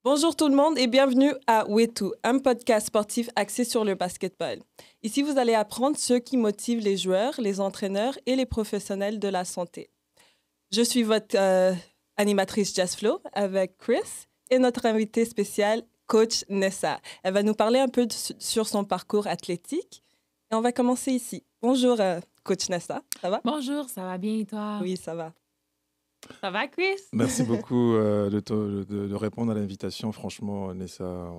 Bonjour tout le monde et bienvenue à Wetu, un podcast sportif axé sur le basketball. Ici, vous allez apprendre ce qui motive les joueurs, les entraîneurs et les professionnels de la santé. Je suis votre animatrice Jazz Flow avec Chris et notre invitée spéciale, coach Nessa. Elle va nous parler un peu sur son parcours athlétique et on va commencer ici. Bonjour, coach Nessa, ça va? Bonjour, ça va bien et toi? Oui, ça va. Ça va, Chris? Merci beaucoup de répondre à l'invitation. Franchement, Nessa,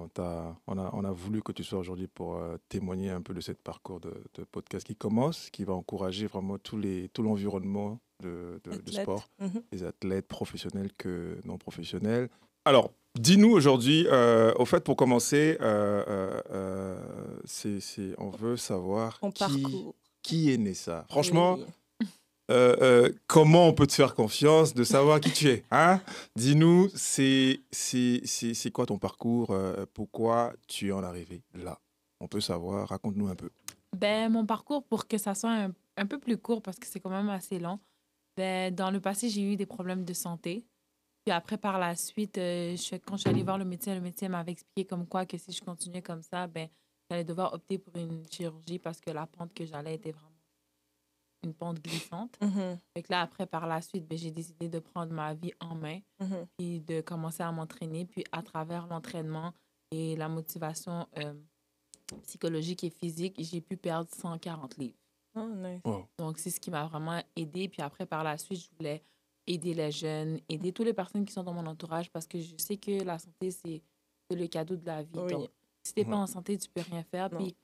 on a voulu que tu sois aujourd'hui pour témoigner un peu de ce parcours de podcast qui commence, qui va encourager vraiment tout l'environnement de sport, les athlètes professionnels que non professionnels. Alors, dis-nous aujourd'hui, au fait, pour commencer, on veut savoir qui est Nessa. Franchement, oui. Comment on peut te faire confiance de savoir qui tu es, hein? Dis-nous, c'est quoi ton parcours? Pourquoi tu es en arrivé là? On peut savoir, raconte-nous un peu. Mon parcours, pour que ça soit un peu plus court, parce que c'est quand même assez long, dans le passé, j'ai eu des problèmes de santé. Puis après, par la suite, quand je suis allée voir le médecin m'avait expliqué comme quoi que si je continuais comme ça, j'allais devoir opter pour une chirurgie parce que la pente que j'allais était vraiment une pente glissante. Fait que là, après, par la suite, j'ai décidé de prendre ma vie en main et de commencer à m'entraîner. Puis à travers l'entraînement et la motivation psychologique et physique, j'ai pu perdre 140 livres. Oh, nice. Wow. Donc, c'est ce qui m'a vraiment aidée. Puis après, par la suite, je voulais aider les jeunes, aider toutes les personnes qui sont dans mon entourage parce que je sais que la santé, c'est le cadeau de la vie. Oui. Donc, si t'es pas en santé, tu peux rien faire. Puis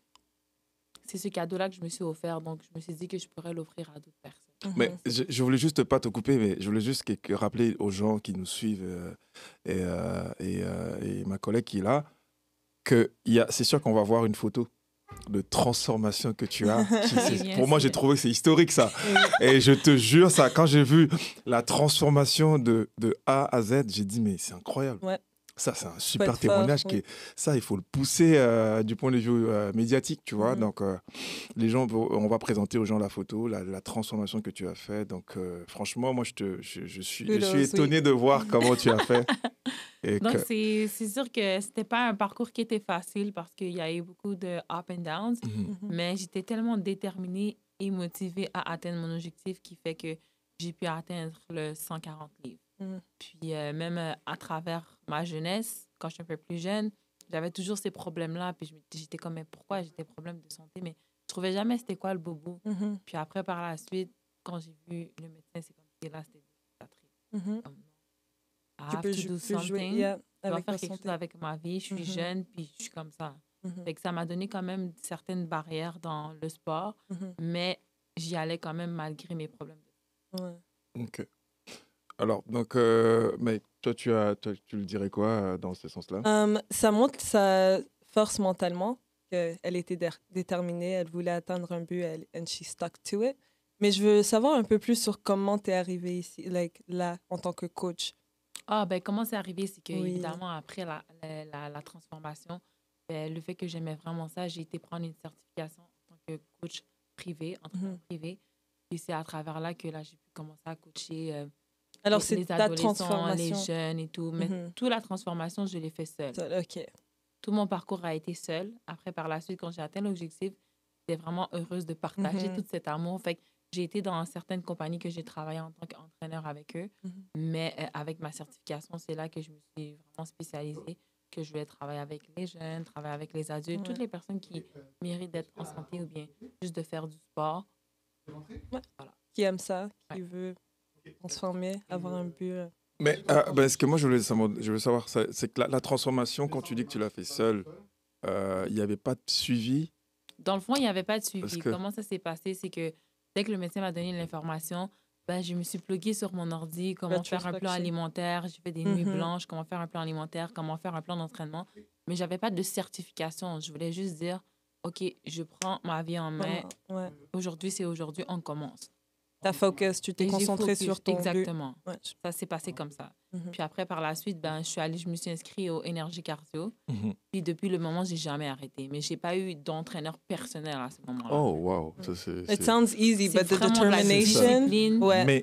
c'est ce cadeau-là que je me suis offert. Donc, je me suis dit que je pourrais l'offrir à d'autres personnes. Mais je voulais juste pas te couper, mais je voulais juste rappeler aux gens qui nous suivent et ma collègue qui est là, que c'est sûr qu'on va voir une photo de transformation que tu as. Pour moi, j'ai trouvé que c'est historique, ça. Et je te jure, ça, quand j'ai vu la transformation de A à Z, j'ai dit, mais c'est incroyable. Ouais. Ça, c'est un super témoignage. Ça, il faut le pousser du point de vue médiatique, tu vois. Donc, les gens, on va présenter aux gens la photo, la transformation que tu as fait. Donc, franchement, moi, je suis étonné de voir comment tu as fait. Donc, c'est sûr que c'était pas un parcours qui était facile parce qu'il y a eu beaucoup de up and downs, mais j'étais tellement déterminée et motivée à atteindre mon objectif qui fait que j'ai pu atteindre le 140 livres. Puis même à travers ma jeunesse, quand je suis un peu plus jeune, j'avais toujours ces problèmes-là. Puis j'étais comme, mais pourquoi j'ai des problèmes de santé? Mais je trouvais jamais c'était quoi le bobo. Puis après, par la suite, quand j'ai vu le médecin, c'est comme si là, c'était des Tu peux jouer avec faire quelque chose avec ma vie. Je suis jeune, puis je suis comme ça. Fait que ça m'a donné quand même certaines barrières dans le sport, mais j'y allais quand même malgré mes problèmes. OK. Alors, donc, mais toi, tu le dirais quoi dans ce sens-là? Ça montre sa force mentalement, qu'elle était déterminée, elle voulait atteindre un but, and she stuck to it. Mais je veux savoir un peu plus sur comment tu es arrivée ici, là, en tant que coach. Comment c'est arrivé, c'est que évidemment, après la transformation, le fait que j'aimais vraiment ça, j'ai été prendre une certification en tant que coach privé, entraîneur privé. Puis c'est à travers là que là, j'ai pu commencer à coacher alors, c'est les adolescents, les jeunes et tout. Mais toute la transformation, je l'ai fait seule. OK. Tout mon parcours a été seul. Après, par la suite, quand j'ai atteint l'objectif, j'étais vraiment heureuse de partager tout cet amour. Fait que j'ai été dans certaines compagnies que j'ai travaillé en tant qu'entraîneur avec eux. Mais avec ma certification, c'est là que je me suis vraiment spécialisée, que je vais travailler avec les jeunes, travailler avec les adultes, toutes les personnes qui méritent d'être en santé ou bien juste de faire du sport. Voilà. Qui aime ça, qui veut transformer, avoir un but. Mais ce que moi, je veux savoir, c'est que la transformation, quand tu dis que tu l'as fait seule, il n'y avait pas de suivi? Dans le fond, il n'y avait pas de suivi. Comment ça s'est passé? C'est que dès que le médecin m'a donné l'information, je me suis pluguée sur mon ordi, comment faire un plan alimentaire. J'ai fait des nuits blanches, comment faire un plan alimentaire, comment faire un plan d'entraînement. Mais je n'avais pas de certification. Je voulais juste dire, OK, je prends ma vie en main. Aujourd'hui, c'est aujourd'hui, on commence. Ta focus, tu t'es concentré sur ton exactement. Ça s'est passé comme ça. Puis après, par la suite, je me suis inscrite au Énergie Cardio. Puis depuis le moment, j'ai jamais arrêté. Mais j'ai pas eu d'entraîneur personnel à ce moment-là. Oh, wow. It sounds easy, but the determination,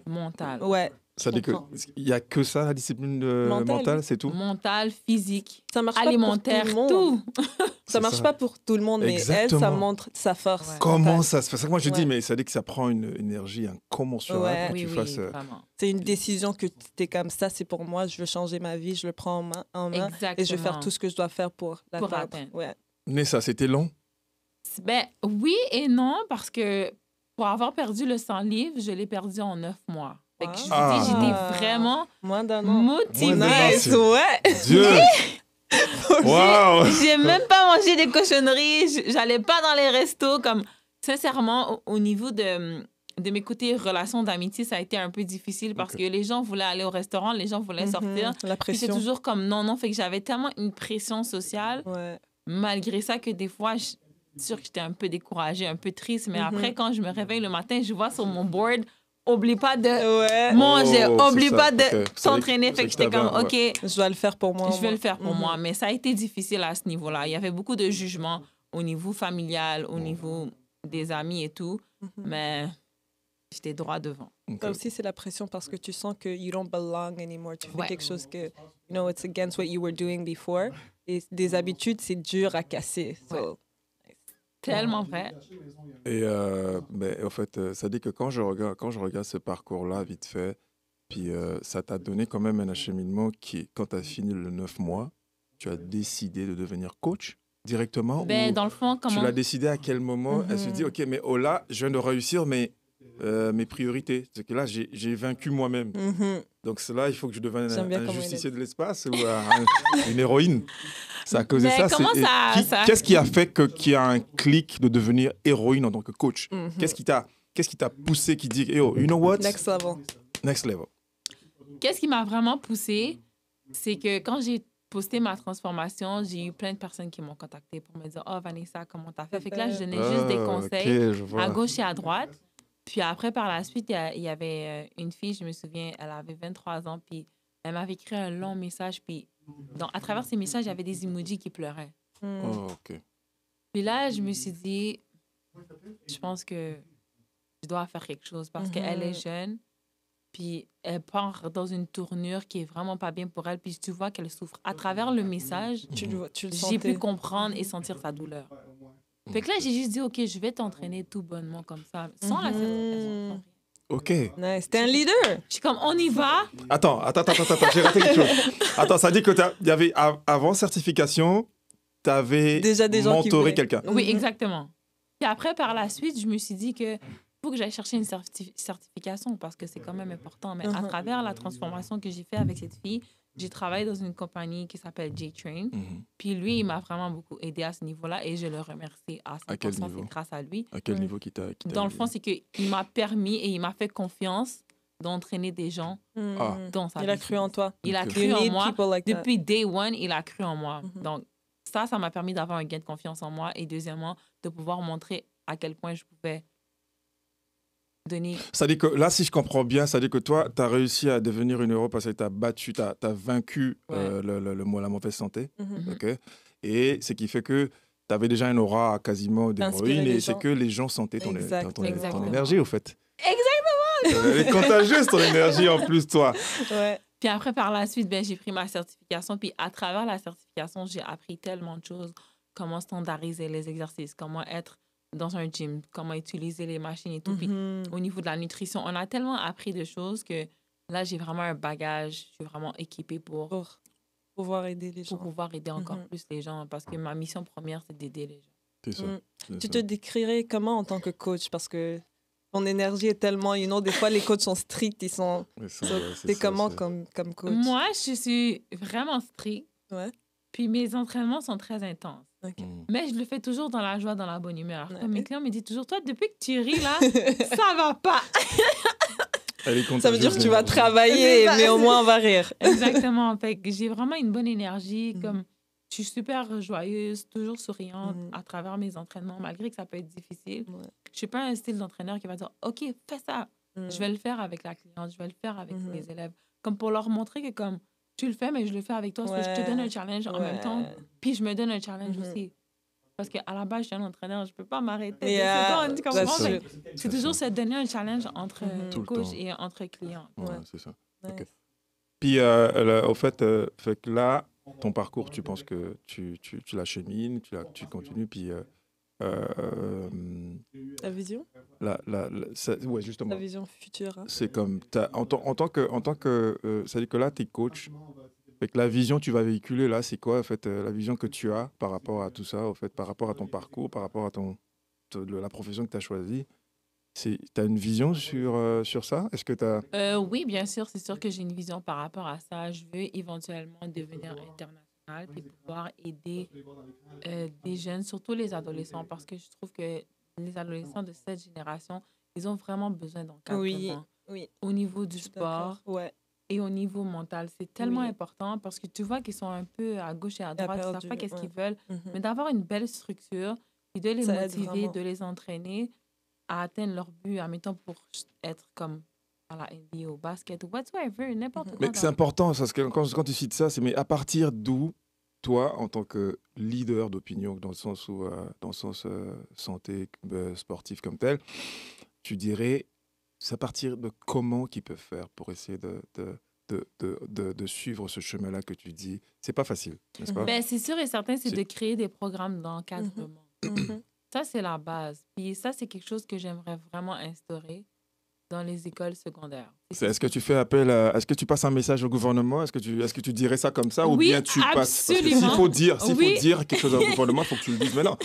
mentale. Ouais. Ça dit comprends. qu'il n'y a que ça, la discipline mentale, c'est tout? Mental, physique, Ça marche alimentaire, pas pour tout le monde. tout. Ça marche pas pour tout le monde, mais elle, ça Exactement. montre sa force. Ouais. Comment mentale. ça se fait? C'est ça que moi je dis, Ouais. mais ça dit que ça prend une énergie incommensurable Ouais. que Oui, tu oui, fasses. vraiment. C'est une décision que tu es comme ça, c'est pour moi, je veux changer ma vie, je le prends en main Exactement. et je vais faire tout ce que je dois faire pour l'atteindre. atteindre. Ouais. Mais ça, c'était long. Ben, oui et non, parce que pour avoir perdu le 100 livres, je l'ai perdu en 9 mois. Fait que je vous Ah. dis, j'étais vraiment Moins d'un an. motivée. Moins d'un an, Nice, c'est- ouais. Dieu! Waouh! J'ai même pas mangé des cochonneries. J'allais pas dans les restos. Comme, sincèrement, au niveau de mes côtés relations d'amitié, ça a été un peu difficile parce Ok. que les gens voulaient aller au restaurant, les gens voulaient sortir. La Puis c'est pression. toujours comme non. Fait que j'avais tellement une pression sociale, Ouais. malgré ça, que des fois, je suis sûre que j'étais un peu découragée, un peu triste. Mais après, quand je me réveille le matin, je vois sur mon board, oublie pas de Ouais. manger, Oh, oublie c'est pas ça, de ok. s'entraîner. C'est Fait que que j'étais comme, t'avais un- OK, Je dois le faire pour moi. je vais le faire pour Mhm. moi. Mais ça a été difficile à ce niveau-là. Il y avait beaucoup de jugements au niveau familial, au niveau des amis et tout. Mais j'étais droit devant. Ok. Ça aussi, c'est la pression parce que tu sens que you don't belong anymore. Tu fais Ouais. quelque chose que, it's against what you were doing before. Et des habitudes, c'est dur à casser. So, Tellement vrai. Et ben, en fait, ça dit que quand je regarde ce parcours-là, vite fait, puis ça t'a donné quand même un acheminement qui, quand tu as fini le 9 mois, tu as décidé de devenir coach directement Ben, ou dans le fond, tu comment... l'as décidé à quel moment? Elle se dit, OK, mais oh là, je viens de réussir mes priorités. C'est que là, j'ai vaincu moi-même. mhm. Donc c'est là, il faut que je devienne J'aime bien un comment il a justicier dit. de l'espace ou une héroïne. Ça a causé Mais ça. comment ça- ça- Qu'est-ce qui a fait qu'il y a un clic de devenir héroïne en tant que coach? Mhm. Qu'est-ce qui t'a poussé, qui dit, hey, oh, you know what? Next level. Next level. Qu'est-ce qui m'a vraiment poussée, c'est que quand j'ai posté ma transformation, j'ai eu plein de personnes qui m'ont contacté pour me dire « Oh, Vanessa, comment t'as fait? » Fait que là, je donnais juste des conseils Ok, je vois. à gauche et à droite. Puis après, par la suite, il y avait une fille, je me souviens, elle avait 23 ans, puis elle m'avait écrit un long message, puis à travers ces messages, il y avait des emojis qui pleuraient. Oh, ok. Puis là, je me suis dit, je pense que je dois faire quelque chose parce qu'elle est jeune, puis elle part dans une tournure qui est vraiment pas bien pour elle, puis tu vois qu'elle souffre. À travers le message, Tu le j'ai sentais. pu comprendre et sentir sa douleur. Fait que là, j'ai juste dit, OK, je vais t'entraîner tout bonnement comme ça, sans la certification. sans rien. Ok. Nice. T'es un leader. Je suis comme, on y va. Attends, j'ai raté quelque chose. Attends, ça dit que il y avait, avant certification, tu avais Déjà des gens qui mentoré voulaient. quelqu'un. Oui, Mhm. exactement. Puis après, par la suite, je me suis dit que faut que j'aille chercher une certification parce que c'est quand même important. Mais à travers la transformation que j'ai fait avec cette fille, j'ai travaillé dans une compagnie qui s'appelle J-Train. Mhm. Puis lui, il m'a vraiment beaucoup aidé à ce niveau-là et je le remercie à 100%. À quel niveau? C'est grâce à lui. À quel niveau qui t'a Dans le aidé? fond, c'est qu'il m'a permis et il m'a fait confiance d'entraîner des gens Mhm. Ah. dans sa Il a vie. cru en toi. Il a Ok. cru You en need moi. people like that. Depuis day one, il a cru en moi. Mhm. Donc, ça m'a permis d'avoir un gain de confiance en moi. Et deuxièmement, de pouvoir montrer à quel point je pouvais donner... Ça dit que là, si je comprends bien, ça dit que toi, tu as réussi à devenir une héros parce que tu as battu, tu as vaincu Ouais. la mauvaise santé. Mhm. Ok. Et ce qui fait que tu avais déjà une aura quasiment D'inspirer d'héroïne les et c'est gens. que les gens sentaient ton Exactement. énergie, au fait. Exactement! Elle est contagieuse, ton énergie, en plus, toi. Ouais. Puis après, par la suite, ben, j'ai pris ma certification. Puis à travers la certification, j'ai appris tellement de choses. Comment standardiser les exercices, comment être dans un gym, comment utiliser les machines et tout. Puis Mhm. au niveau de la nutrition, on a tellement appris de choses que là, j'ai vraiment un bagage. Je suis vraiment équipée pour Pour pouvoir aider les gens. pouvoir aider encore Mhm. plus les gens. Parce que ma mission première, c'est d'aider les gens. C'est ça. Mm. c'est Tu ça. te décrirais comment en tant que coach? Parce que ton énergie est tellement... des fois, les coachs sont stricts. Ils sont... C'est ça, So, ouais, c'est T'es ça, comment c'est- comme coach? Moi, je suis vraiment stricte. Ouais. Puis mes entraînements sont très intenses. OK. Mm. Mais je le fais toujours dans la joie, dans la bonne humeur. Ouais. Comme mes clients me disent toujours, toi, depuis que tu ris, là, ça va pas. Elle est Ça veut dire que tu vas contagieuse, travailler, C'est ça. mais au moins on va rire. Exactement. Fait que j'ai vraiment une bonne énergie. Mhm. Comme, je suis super joyeuse, toujours souriante Mhm. à travers mes entraînements, malgré que ça peut être difficile. Ouais. Je suis pas un style d'entraîneur qui va dire, OK, fais ça. Je vais le faire avec la cliente, je vais le faire avec Mhm. les élèves. Comme pour leur montrer que comme, tu le fais, mais je le fais avec toi. So, je te Ouais. donne un challenge en même temps. Puis je me donne un challenge Mhm. aussi. Parce qu'à la base, je suis un entraîneur, je ne peux pas m'arrêter. Yeah, Tu that's comprends? true. C'est toujours se donner un challenge entre Tout le coach temps. et entre clients. Ouais, Ouais. c'est ça. Nice. Ok. Puis, au fait que là, ton parcours, tu penses que tu l'achemines, tu continues, puis Ta vision? ouais, justement. Ta vision future. Hein? C'est comme, en tant que c'est-à-dire que là, tu es coach, fait que la vision que tu vas véhiculer, là, c'est quoi, en fait, la vision que tu as par rapport à tout ça, en fait, par rapport à ton parcours, par rapport à la profession que tu as choisie. Tu as une vision sur ça? Est-ce que tu as... Oui, bien sûr, c'est sûr que j'ai une vision par rapport à ça. Je veux éventuellement devenir internationale et pouvoir aider des jeunes, surtout les adolescents, parce que je trouve que les adolescents de cette génération, ils ont vraiment besoin d'encadrement Oui, au niveau du tout d'accord. sport Ouais. et au niveau mental. C'est tellement Oui. important parce que tu vois qu'ils sont un peu à gauche et à droite, ils ne savent perdu, pas qu'est-ce ouais. qu'ils veulent, Mhm. mais d'avoir une belle structure et de les Ça aide motiver, vraiment. de les entraîner à atteindre leur but, admettons, pour être comme à la NBA, au basket ou whatsoever, n'importe Mhm. quoi. Mais c'est important, parce que quand tu cites ça, c'est mais à partir d'où, toi, en tant que leader d'opinion, dans le sens santé sportif comme tel, tu dirais, c'est à partir de comment qu'ils peuvent faire pour essayer de suivre ce chemin-là que tu dis. C'est pas facile, n'est-ce pas? Ben, c'est sûr et certain, c'est C'est- de créer des programmes d'encadrement. Mhm. Ça, c'est la base. Puis ça, c'est quelque chose que j'aimerais vraiment instaurer dans les écoles secondaires. Est-ce que tu fais appel est-ce que tu passes un message au gouvernement? Est-ce que tu dirais ça comme ça ou Oui, bien tu passes? Parce que absolument. s'il Oui. faut dire quelque chose au gouvernement, il faut que tu le dises maintenant.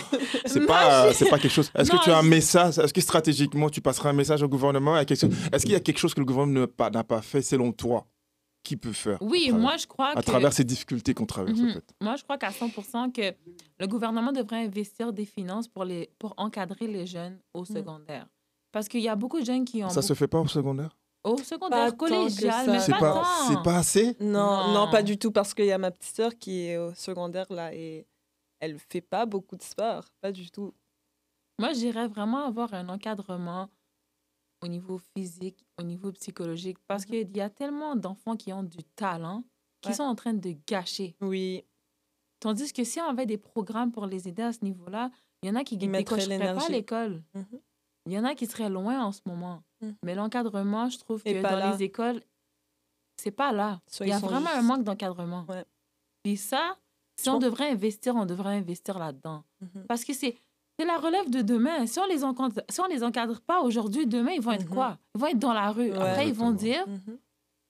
C'est Non, pas quelque chose. Est-ce Non, que tu as un message? Est-ce que stratégiquement tu passeras un message au gouvernement? Est-ce qu'il y a quelque chose que le gouvernement n'a pas fait selon toi? Qui peut faire Oui, moi, je crois à que... travers ces difficultés qu'on traverse en Mhm. fait? Moi, je crois qu'à 100% que le gouvernement devrait investir des finances pour encadrer les jeunes au secondaire. Parce qu'il y a beaucoup de jeunes qui ont... Ça se fait pas au secondaire? Au Pas secondaire, tant que collégial, ça. mais C'est pas c'est tant. pas assez? Non, Non. pas du tout, parce qu'il y a ma petite sœur qui est au secondaire là et elle fait pas beaucoup de sport, pas du tout. Moi, j'irais vraiment avoir un encadrement au niveau physique, au niveau psychologique, parce qu'il y a tellement d'enfants qui ont du talent qui Ouais. sont en train de gâcher. Oui, Tandis que si on avait des programmes pour les aider à ce niveau-là, il y en a qui Ils mettraient décocheraient pas à l'énergie. l'école. Mhm. Il y en a qui seraient loin en ce moment. Mhm. Mais l'encadrement, je trouve Et que pas dans là. les écoles, c'est pas là. Soit Il y ils a sont vraiment un juste- manque d'encadrement. Ouais. Puis ça, si Je on pense- devrait investir, on devrait investir là-dedans. Mhm. Parce que c'est la relève de demain. Si on les encadre pas aujourd'hui, demain, ils vont être Mhm. quoi? Ils vont être dans la rue. Ouais. Après, ils vont Exactement. dire... Mhm.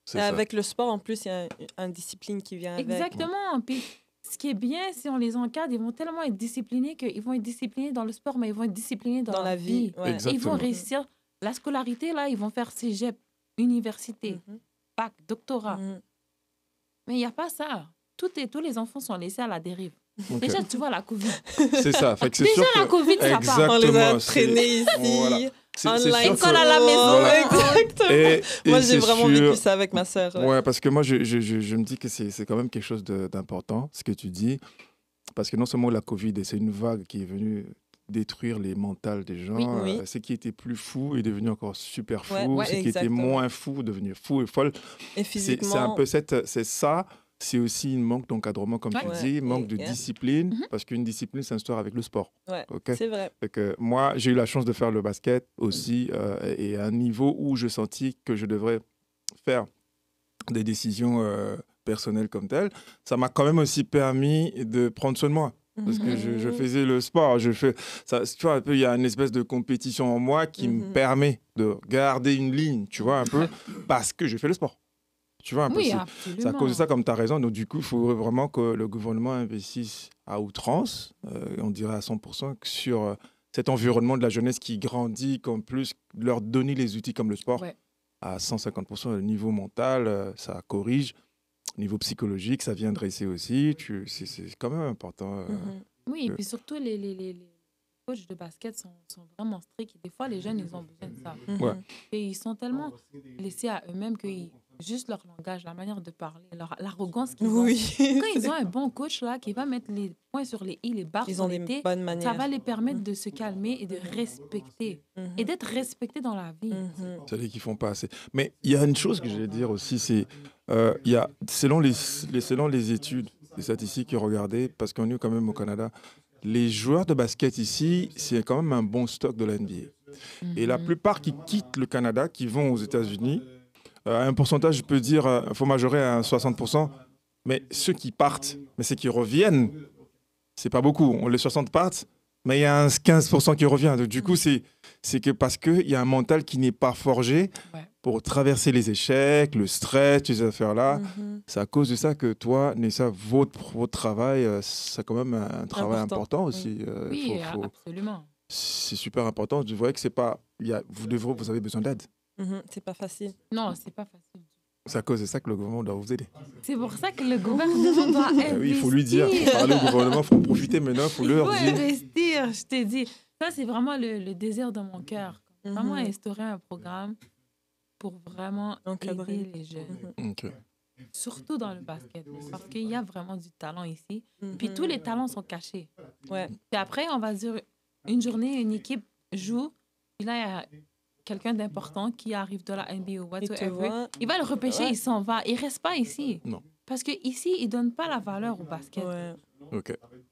C'est Et ça. avec le sport, en plus, il y a une discipline qui vient avec. Exactement. Puis ce qui est bien, si on les encadre, ils vont tellement être disciplinés qu'ils vont être disciplinés dans le sport, mais ils vont être disciplinés dans, Dans la vie. Ouais. Et ils Exactement. vont réussir. La scolarité, là, ils vont faire cégep, université, Mhm. bac, doctorat. Mhm. Mais il n'y a pas ça. Tous les enfants sont laissés à la dérive. Ok. Déjà, tu vois la COVID. C'est ça. Fait que c'est Déjà, sûr la que... COVID, ça part. On les a Exactement, c'est- traînés ici. Voilà. C'est Online. sûr École à la maison. Exactement. Et Moi, c'est j'ai vraiment sûr- vécu ça avec ma sœur. Ouais. Ouais, parce que moi, je me dis que c'est quand même quelque chose d'important, ce que tu dis. Parce que non seulement la Covid, et c'est une vague qui est venue détruire les mentales des gens. Oui, oui. Ce qui était plus fou est devenu encore super fou. Ouais, Ce qui était exactement. moins fou est devenu fou et folle. Et C'est physiquement, un peu c'est ça. C'est aussi un manque d'encadrement, comme tu Ouais. dis, manque de Yeah. discipline, Mhm. parce qu'une discipline s'instaure avec le sport. ouais, Ok. c'est vrai. Fait que moi, j'ai eu la chance de faire le basket aussi, et à un niveau où je sentis que je devrais faire des décisions personnelles comme telles. Ça m'a quand même aussi permis de prendre soin de moi. Parce que je Mhm. faisais le sport, ça, tu vois, un peu, il y a une espèce de compétition en moi qui me Mhm. permet de garder une ligne, tu vois, un peu, parce que je fais le sport. Tu vois, un peu, Oui, c'est absolument. à cause de ça, comme tu as raison. Donc, du coup, il faut vraiment que le gouvernement investisse à outrance, on dirait à 100%, sur cet environnement de la jeunesse qui grandit, qu'en plus, leur donner les outils comme le sport Ouais. à 150%. Le niveau mental, ça corrige. Niveau psychologique, ça vient dresser aussi. C'est quand même important. Mhm. Oui, et que- puis surtout, les coachs de basket sont vraiment stricts. Et des fois, les jeunes, ils ont besoin de ça. Mhm. Ouais. Et ils sont tellement laissés à eux-mêmes que juste leur langage, la manière de parler, l'arrogance qu'ils ont. Oui. Quand ils ont un bon coach là, qui va mettre les points sur les i, les barres Ils sur ont les des t, bonnes ça manières. va les permettre de se calmer et de respecter. Mhm. Et d'être respectés dans la vie. Mhm. C'est-à-dire qu'ils font pas assez. Mais il y a une chose que je vais dire aussi, c'est il y a selon les études, les statistiques que regardez, parce qu'on est quand même au Canada, les joueurs de basket ici, c'est quand même un bon stock de la NBA. Et la plupart qui quittent le Canada, qui vont aux États-Unis, à un pourcentage, je peux dire, il faut majorer à 60%, mais ceux qui partent, mais ceux qui reviennent, c'est pas beaucoup. Les 60 partent, mais il y a un 15% qui revient. Donc, du coup, c'est que parce qu'il y a un mental qui n'est pas forgé pour traverser les échecs, le stress, ces affaires-là. C'est à cause de ça que toi, Nessa, votre travail, c'est quand même un travail important aussi. Oui, absolument. C'est super important. Vous voyez que c'est pas... vous avez besoin d'aide. C'est pas facile. Non, c'est pas facile. C'est à cause de ça que le gouvernement doit vous aider. C'est pour ça que le gouvernement doit investir. Oui, il faut lui dire. Il faut parler au gouvernement, il faut en profiter maintenant, il faut leur dire. Il faut investir, je t'ai dit. Ça, c'est vraiment le désir de mon cœur. Vraiment instaurer un programme pour vraiment aider les jeunes. Surtout dans le basket. Parce qu'il y a vraiment du talent ici. Puis tous les talents sont cachés. Puis après, on va dire, une journée, une équipe joue. Puis là, il y a quelqu'un d'important qui arrive de la NBA ou whatever, il va le repêcher, il s'en va. Il reste pas ici. Non. Parce qu'ici, ils ne donnent pas la valeur au basket.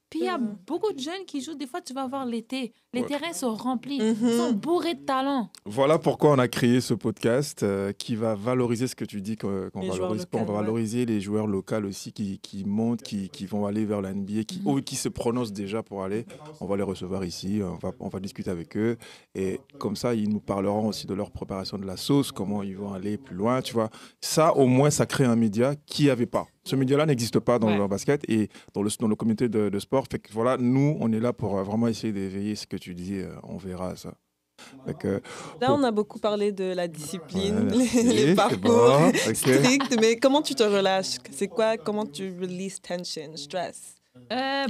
Puis il y a beaucoup de jeunes qui jouent. Des fois, tu vas voir l'été. Les terrains sont remplis. Ils sont bourrés de talent. Voilà pourquoi on a créé ce podcast qui va valoriser ce que tu dis qu'on valorise pas. On va valoriser les joueurs locaux aussi qui montent, qui vont aller vers la NBA, qui se prononcent déjà pour aller. On va les recevoir ici. On va discuter avec eux. Et comme ça, ils nous parleront aussi de leur préparation de la sauce, comment ils vont aller plus loin. Tu vois. Ça, au moins, ça crée un média qui n'y avait pas. Ce média-là n'existe pas dans le basket et dans le comité de sport. Fait que voilà, nous, on est là pour vraiment essayer d'éveiller ce que tu dis. On verra ça. Là, on a beaucoup parlé de la discipline, les parcours stricts. Mais comment tu te relâches? C'est quoi? Comment tu release tension, stress?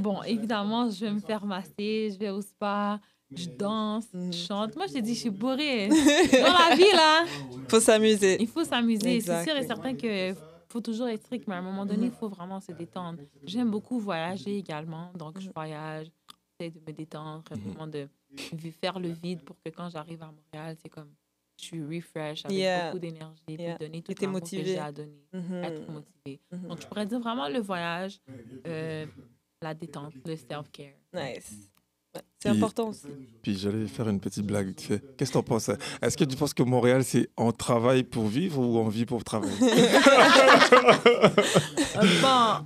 Bon, évidemment, je vais me faire masser, je vais au spa, je danse, je chante. Moi, je te dis, je suis bourrée. Dans la vie, là, faut s'amuser. Il faut s'amuser. C'est sûr et certain que faut toujours être strict, mais à un moment donné, il faut vraiment se détendre. J'aime beaucoup voyager également, donc je voyage, j'essaie de me détendre, vraiment de faire le vide pour que quand j'arrive à Montréal, c'est comme je suis refresh avec beaucoup d'énergie, puis donner tout l'amour que j'ai à donner, être motivée. Donc je pourrais dire vraiment le voyage, la détente, le self-care. Nice. C'est important aussi. Puis j'allais faire une petite blague vite fait. Qu'est-ce que t'en penses? Est-ce que tu penses que Montréal, c'est on travaille pour vivre ou on vit pour travailler? Bon,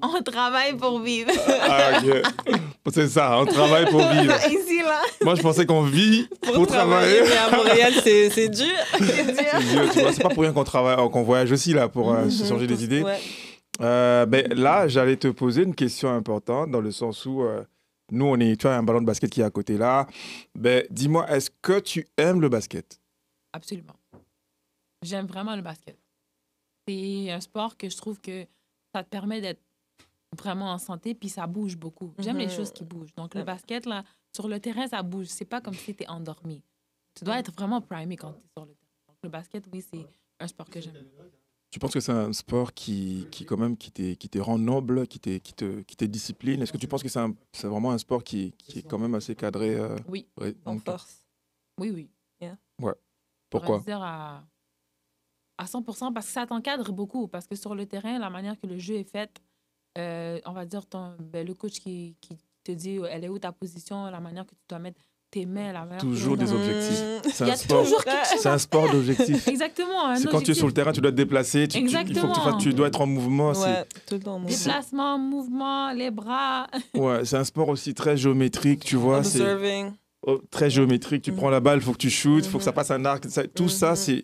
on travaille pour vivre. Ah, ok. C'est ça, on travaille pour vivre. Ici, là. Moi, je pensais qu'on vit pour travailler. Mais à Montréal, c'est dur. C'est dur. C'est dur, tu vois. C'est pas pour rien qu'on travaille, qu'on voyage aussi là pour se changer des idées. Ben, là, j'allais te poser une question importante dans le sens où nous, tu as un ballon de basket qui est à côté là. Ben, dis-moi, est-ce que tu aimes le basket? Absolument. J'aime vraiment le basket. C'est un sport que je trouve que ça te permet d'être vraiment en santé, puis ça bouge beaucoup. J'aime les choses qui bougent. Donc, le basket, là, sur le terrain, ça bouge. C'est pas comme si tu es endormi. Tu dois être vraiment primé quand tu es sur le terrain. Donc, le basket, oui, c'est un sport que j'aime. Tu penses que c'est un sport qui te rend noble, qui te discipline? Est-ce que tu penses que c'est vraiment un sport qui est quand même assez cadré? Oui, en force. Oui. Yeah. Ouais. Pourquoi? On va dire à 100% parce que ça t'encadre beaucoup. Parce que sur le terrain, la manière que le jeu est fait, on va dire le coach qui te dit elle est où ta position, la manière que tu dois mettre tes mains, la manière toujours des objectifs. Il y a toujours quelque chose. C'est un sport d'objectifs. Exactement. C'est quand tu es sur le terrain, tu dois te déplacer, tu dois être en mouvement. Tout le temps en mouvement. Déplacement, mouvement, les bras. Ouais, c'est un sport aussi très géométrique, tu vois. Observing. Très géométrique. Tu prends la balle, il faut que tu shootes, il faut que ça passe un arc. Tout ça, c'est...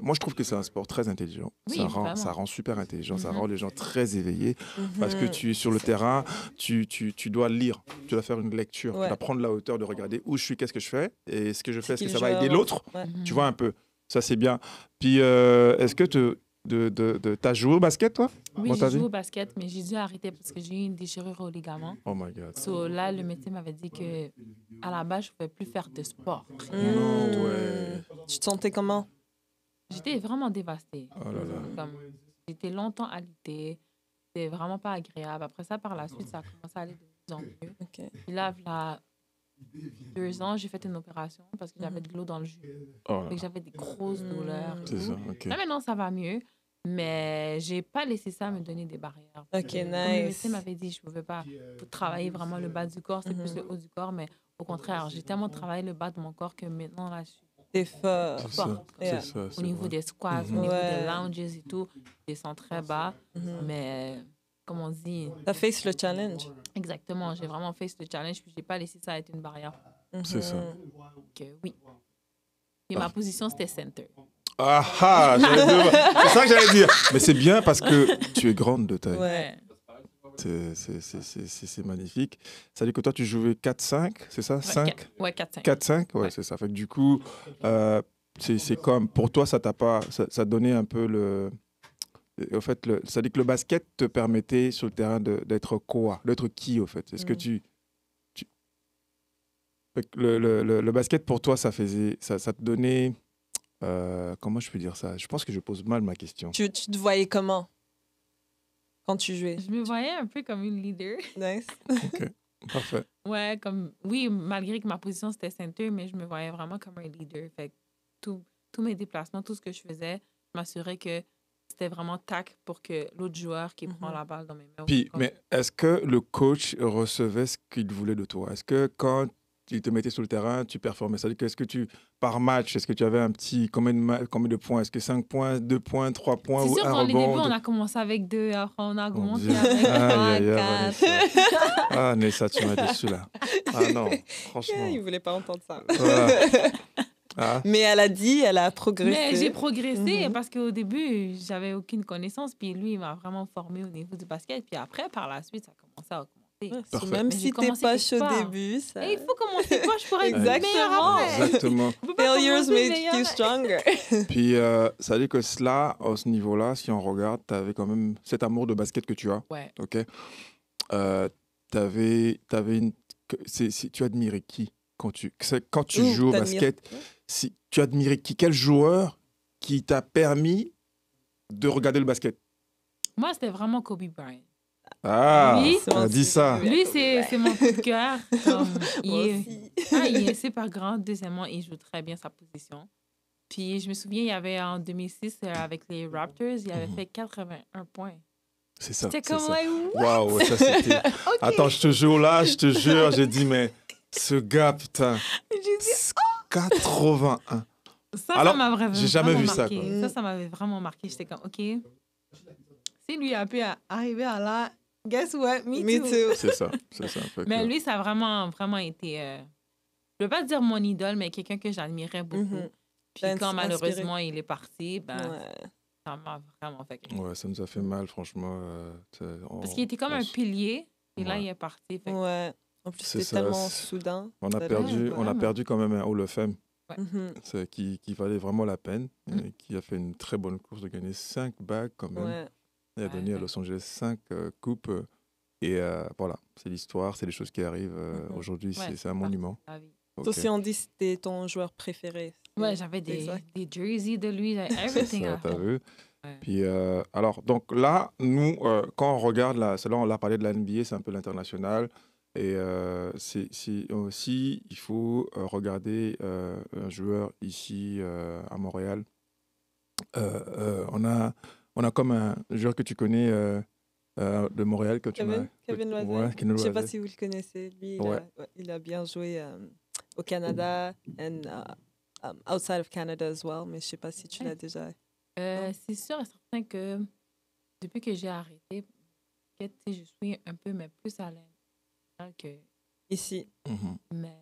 Moi, je trouve que c'est un sport très intelligent. Oui, ça rend super intelligent. Ça rend les gens très éveillés. Parce que tu es sur le terrain, tu dois lire. Tu dois faire une lecture. Tu dois prendre la hauteur de regarder où je suis, qu'est-ce que je fais. Et ce que je fais, est-ce que ça va aider l'autre? Tu vois un peu. Ça, c'est bien. Puis, est-ce que t'as joué au basket, toi? Oui, j'ai joué au basket, mais j'ai dû arrêter parce que j'ai eu une déchirure au ligament. Oh my God. So, là, le médecin m'avait dit que à la base, je ne pouvais plus faire de sport. Non, ouais. Tu te sentais comment? J'étais vraiment dévastée. Oh là là. J'étais longtemps alitée. C'était vraiment pas agréable. Après ça, par la suite, ça a commencé à aller de plus en mieux. Okay. Puis là, il y a 2 ans, j'ai fait une opération parce que j'avais de l'eau dans le jus. Oh. J'avais des grosses douleurs. C'est ça, ok. Là, maintenant, ça va mieux. Mais j'ai pas laissé ça me donner des barrières. Ok, Comme le nice. médecin m'avait dit, je pouvais pas travailler vraiment le bas du corps, c'est plus le haut du corps. Mais au contraire, j'ai tellement travaillé le bas de mon corps que maintenant, là, je suis T'es fort. C'est ça, forte. Yeah. c'est ça. Au c'est niveau vrai. des squats, Mhm. au niveau Ouais. des lounges et tout, je descends très bas. Mais, comme on dit, T'as face le challenge. exactement, j'ai vraiment fait ce challenge, puis j'ai pas laissé ça être une barrière. C'est ça. Donc, oui. Et ma position, c'était center. Ah ah, c'est ça que j'allais dire. Mais c'est bien parce que tu es grande de taille. Ouais. C'est magnifique. Ça dit que toi, tu jouais 4-5, c'est ça? 5? Ouais, 4-5. 4-5, ouais, Ouais. c'est ça. Fait que du coup, c'est comme, pour toi, ça t'a pas, ça donnait un peu le. Au fait, ça dit que le basket te permettait sur le terrain d'être quoi? D'être qui, au fait? Est-ce que fait que le basket, pour toi, ça te donnait. Comment je peux dire ça? Je pense que je pose mal ma question. Tu te voyais comment quand tu jouais? Je me voyais un peu comme une leader. Nice. Ok, parfait. Ouais, comme, oui, malgré que ma position, c'était center, mais je me voyais vraiment comme un leader. Fait que tous mes déplacements, tout ce que je faisais, je m'assurais que c'était vraiment tac pour que l'autre joueur qui prend la balle dans mes mains. Puis, mais est-ce que le coach recevait ce qu'il voulait de toi? Est-ce que quand il te mettait sur le terrain, tu performais? C'est-à-dire que est-ce que par match, est-ce que tu avais un petit, combien de points? Est-ce que 5 points, 2 points, 3 points C'est ou sûr, un dans les rebond? débuts, on a commencé avec 2, après on a Mon augmenté Dieu. avec 3, Aïe, aïe, aïe, 4. Vanessa. Ah, Nessa, tu m'as déçu là. Ah non, franchement. Il voulait pas entendre ça. Voilà. Ah, Mais elle a dit, elle a progressé. Mais j'ai progressé Mhm. parce qu'au début, j'avais aucune connaissance. Puis lui, il m'a vraiment formé au niveau du basket. Puis après, par la suite, ça a commencé à augmenter. Ouais, Parfait. Même Mais si j'ai t'es commencé pas quelque chaud au part. début, ça... Et il faut commencer quoi? Je pourrais être Exactement. meilleure après. exactement. On peut pas Failures commencer make meilleure. you stronger. Puis, ça veut dire que cela, à ce niveau-là, si on regarde, tu avais quand même cet amour de basket que tu as. Ouais. OK? Tu admirais qui quand tu Ouh, joues au t'admires. basket? Si, tu admirais qui? Quel joueur qui t'a permis de regarder le basket? Moi, c'était vraiment Kobe Bryant. Ah, Oui. on a dit ça. Oui. Lui, Kobe c'est mon coup de cœur. Il Moi est, aussi. il est super grand. Deuxièmement, il joue très bien sa position. Puis, je me souviens, il y avait en 2006, avec les Raptors, il avait fait 81 points. C'est ça. C'était c'est comme, ça. like, Waouh, ça c'était. Attends, je te jure là, je te jure, j'ai dit, mais ce gars, putain, j'ai dit, 81. ça Alors, m'a vraiment, j'ai jamais vraiment vu ça, marqué. quoi. Ça m'avait vraiment marqué. J'étais comme, OK. Si lui a pu arriver à là, guess what? Me Me too. too. C'est ça, c'est ça. Fait que- Mais lui, ça a vraiment, vraiment été... je ne veux pas dire mon idole, mais quelqu'un que j'admirais beaucoup. Mhm. Puis T'as quand inspiré. malheureusement il est parti, ben, Ouais. ça m'a vraiment fait quelque chose. Ouais, ça nous a fait mal, franchement. Parce qu'il était comme un pilier, et là, Ouais. il est parti. Fait que- Ouais. En plus, C'est c'était ça, tellement c'est- soudain. On a Ça perdu, va, on a vraiment. perdu quand même un Hall of Fame Mhm. qui valait vraiment la peine, Mm. qui a fait une très bonne course de gagner 5 bagues quand même. Ouais. Il a Ouais, donné à ouais. Los Angeles 5 coupes. Et voilà, c'est l'histoire, c'est des choses qui arrivent. Mhm. Aujourd'hui, Ouais, c'est un parti monument. de sa vie. Ok. Toi aussi, on dit que c'était ton joueur préféré. Ouais, j'avais Exact. des jerseys de lui, j'avais C'est everything. ça, à t'as fond. vu? Ouais. Puis, alors, donc là, nous, quand on regarde, là on l'a parlé de la NBA, c'est un peu l'international. Et c'est aussi, il faut regarder un joueur ici à Montréal. On a comme un joueur que tu connais de Montréal que tu m'as. Kevin Loisel. Ouais, Kevin Je sais pas Loisel. si vous le connaissez. Lui, Ouais. il a bien joué au Canada and outside of Canada as well. Mais je sais pas si tu l'as déjà. C'est sûr et certain que depuis que j'ai arrêté, tu sais, je suis un peu, mais plus à l'aise que... Ici. Mhm. Mais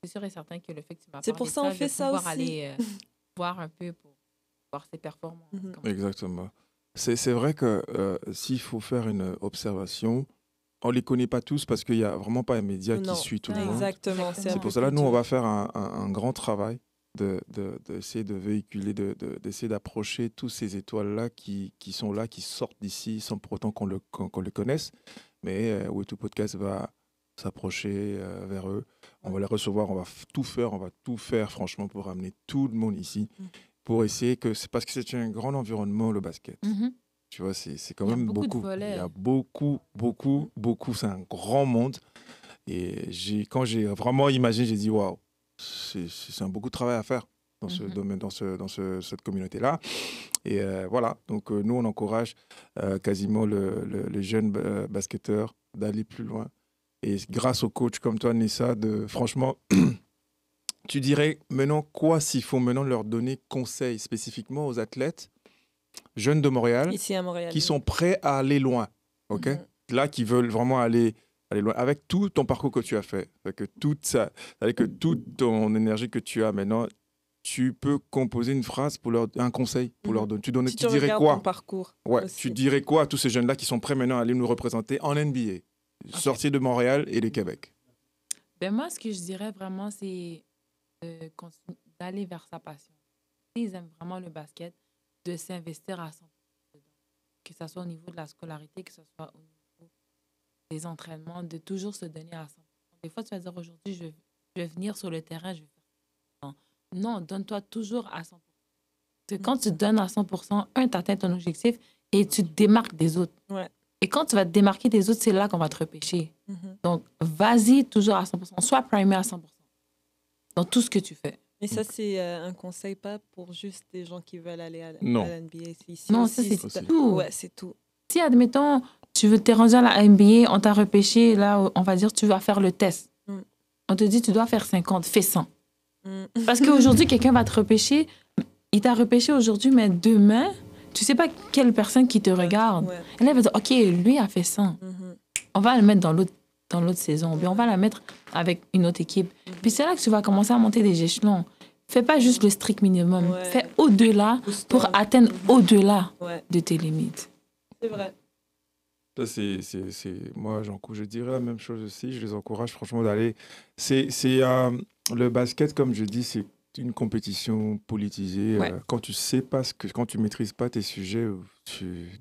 c'est sûr et certain que le fait que tu m'as C'est parlé pour de ça on je fait vais ça pouvoir aussi. aller voir un peu pour voir ses performances. Mhm. comment- Exactement. C'est vrai que s'il faut faire une observation, on ne les connaît pas tous parce qu'il n'y a vraiment pas un média Non. qui suit tout le Non. monde. Exactement. Exactement. un C'est pour peu cela, plus nous, on dur. va faire un grand travail d'essayer de véhiculer, d'essayer d'approcher tous ces étoiles-là qui sont là, qui sortent d'ici sans pour autant qu'on le connaisse. Mais Way2 Podcast va s'approcher vers eux. On va les recevoir, on va tout faire franchement pour ramener tout le monde ici, pour essayer que... C'est parce que c'est un grand environnement, le basket. Mhm. Tu vois, c'est quand Il y a même beaucoup de beaucoup. volets. Il y a beaucoup. C'est un grand monde. Et quand j'ai vraiment imaginé, j'ai dit, waouh, c'est beaucoup de travail à faire. dans ce domaine, cette communauté-là. Et voilà, donc nous, on encourage quasiment les jeunes basketteurs d'aller plus loin. Et grâce aux coachs comme toi, Nessa, franchement, tu dirais maintenant quoi s'il faut maintenant leur donner conseil spécifiquement aux athlètes jeunes de Montréal, ici à Montréal, qui sont prêts à aller loin, ok? Là, qui veulent vraiment aller loin, avec tout ton parcours que tu as fait, avec toute ton énergie que tu as maintenant, tu peux composer une phrase un conseil pour leur donner. Si tu dirais quoi? Ton parcours aussi. Tu dirais quoi à tous ces jeunes-là qui sont prêts maintenant à aller nous représenter en NBA, sortir de Montréal et du Québec? Ben moi, ce que je dirais vraiment, c'est d'aller vers sa passion. S'ils aiment vraiment le basket, de s'investir à 100%, que ce soit au niveau de la scolarité, que ce soit au niveau des entraînements, de toujours se donner à 100%. Des fois, tu vas dire aujourd'hui, je vais venir sur le terrain, je vais faire ça. Non, donne-toi toujours à 100%. Parce que quand tu te donnes à 100%, tu atteins ton objectif et tu te démarques des autres. Ouais. Et quand tu vas te démarquer des autres, c'est là qu'on va te repêcher. Donc, vas-y toujours à 100%. Sois primé à 100% dans tout ce que tu fais. Et ça, c'est un conseil pas pour juste des gens qui veulent aller à l'NBA. Non, ça, c'est tout. Ouais, c'est tout. Si, admettons, t'es rendu à la NBA, on t'a repêché, là, on va dire, tu vas faire le test. On te dit, tu dois faire 50, fais 100. Parce qu'aujourd'hui, quelqu'un va te repêcher, il t'a repêché aujourd'hui, mais demain, tu sais pas quelle personne qui te regarde. Ouais. Et là, il va dire, OK, lui a fait 100. On va le mettre dans l'autre saison. Puis on va la mettre avec une autre équipe. Puis c'est là que tu vas commencer à monter des échelons. Fais pas juste le strict minimum. Ouais. Fais au-delà pour atteindre au-delà de tes limites. C'est vrai. Ça, moi, je dirais la même chose aussi. Je les encourage franchement d'aller. Le basket, comme je dis, c'est une compétition politisée. Ouais. Quand tu maîtrises pas tes sujets,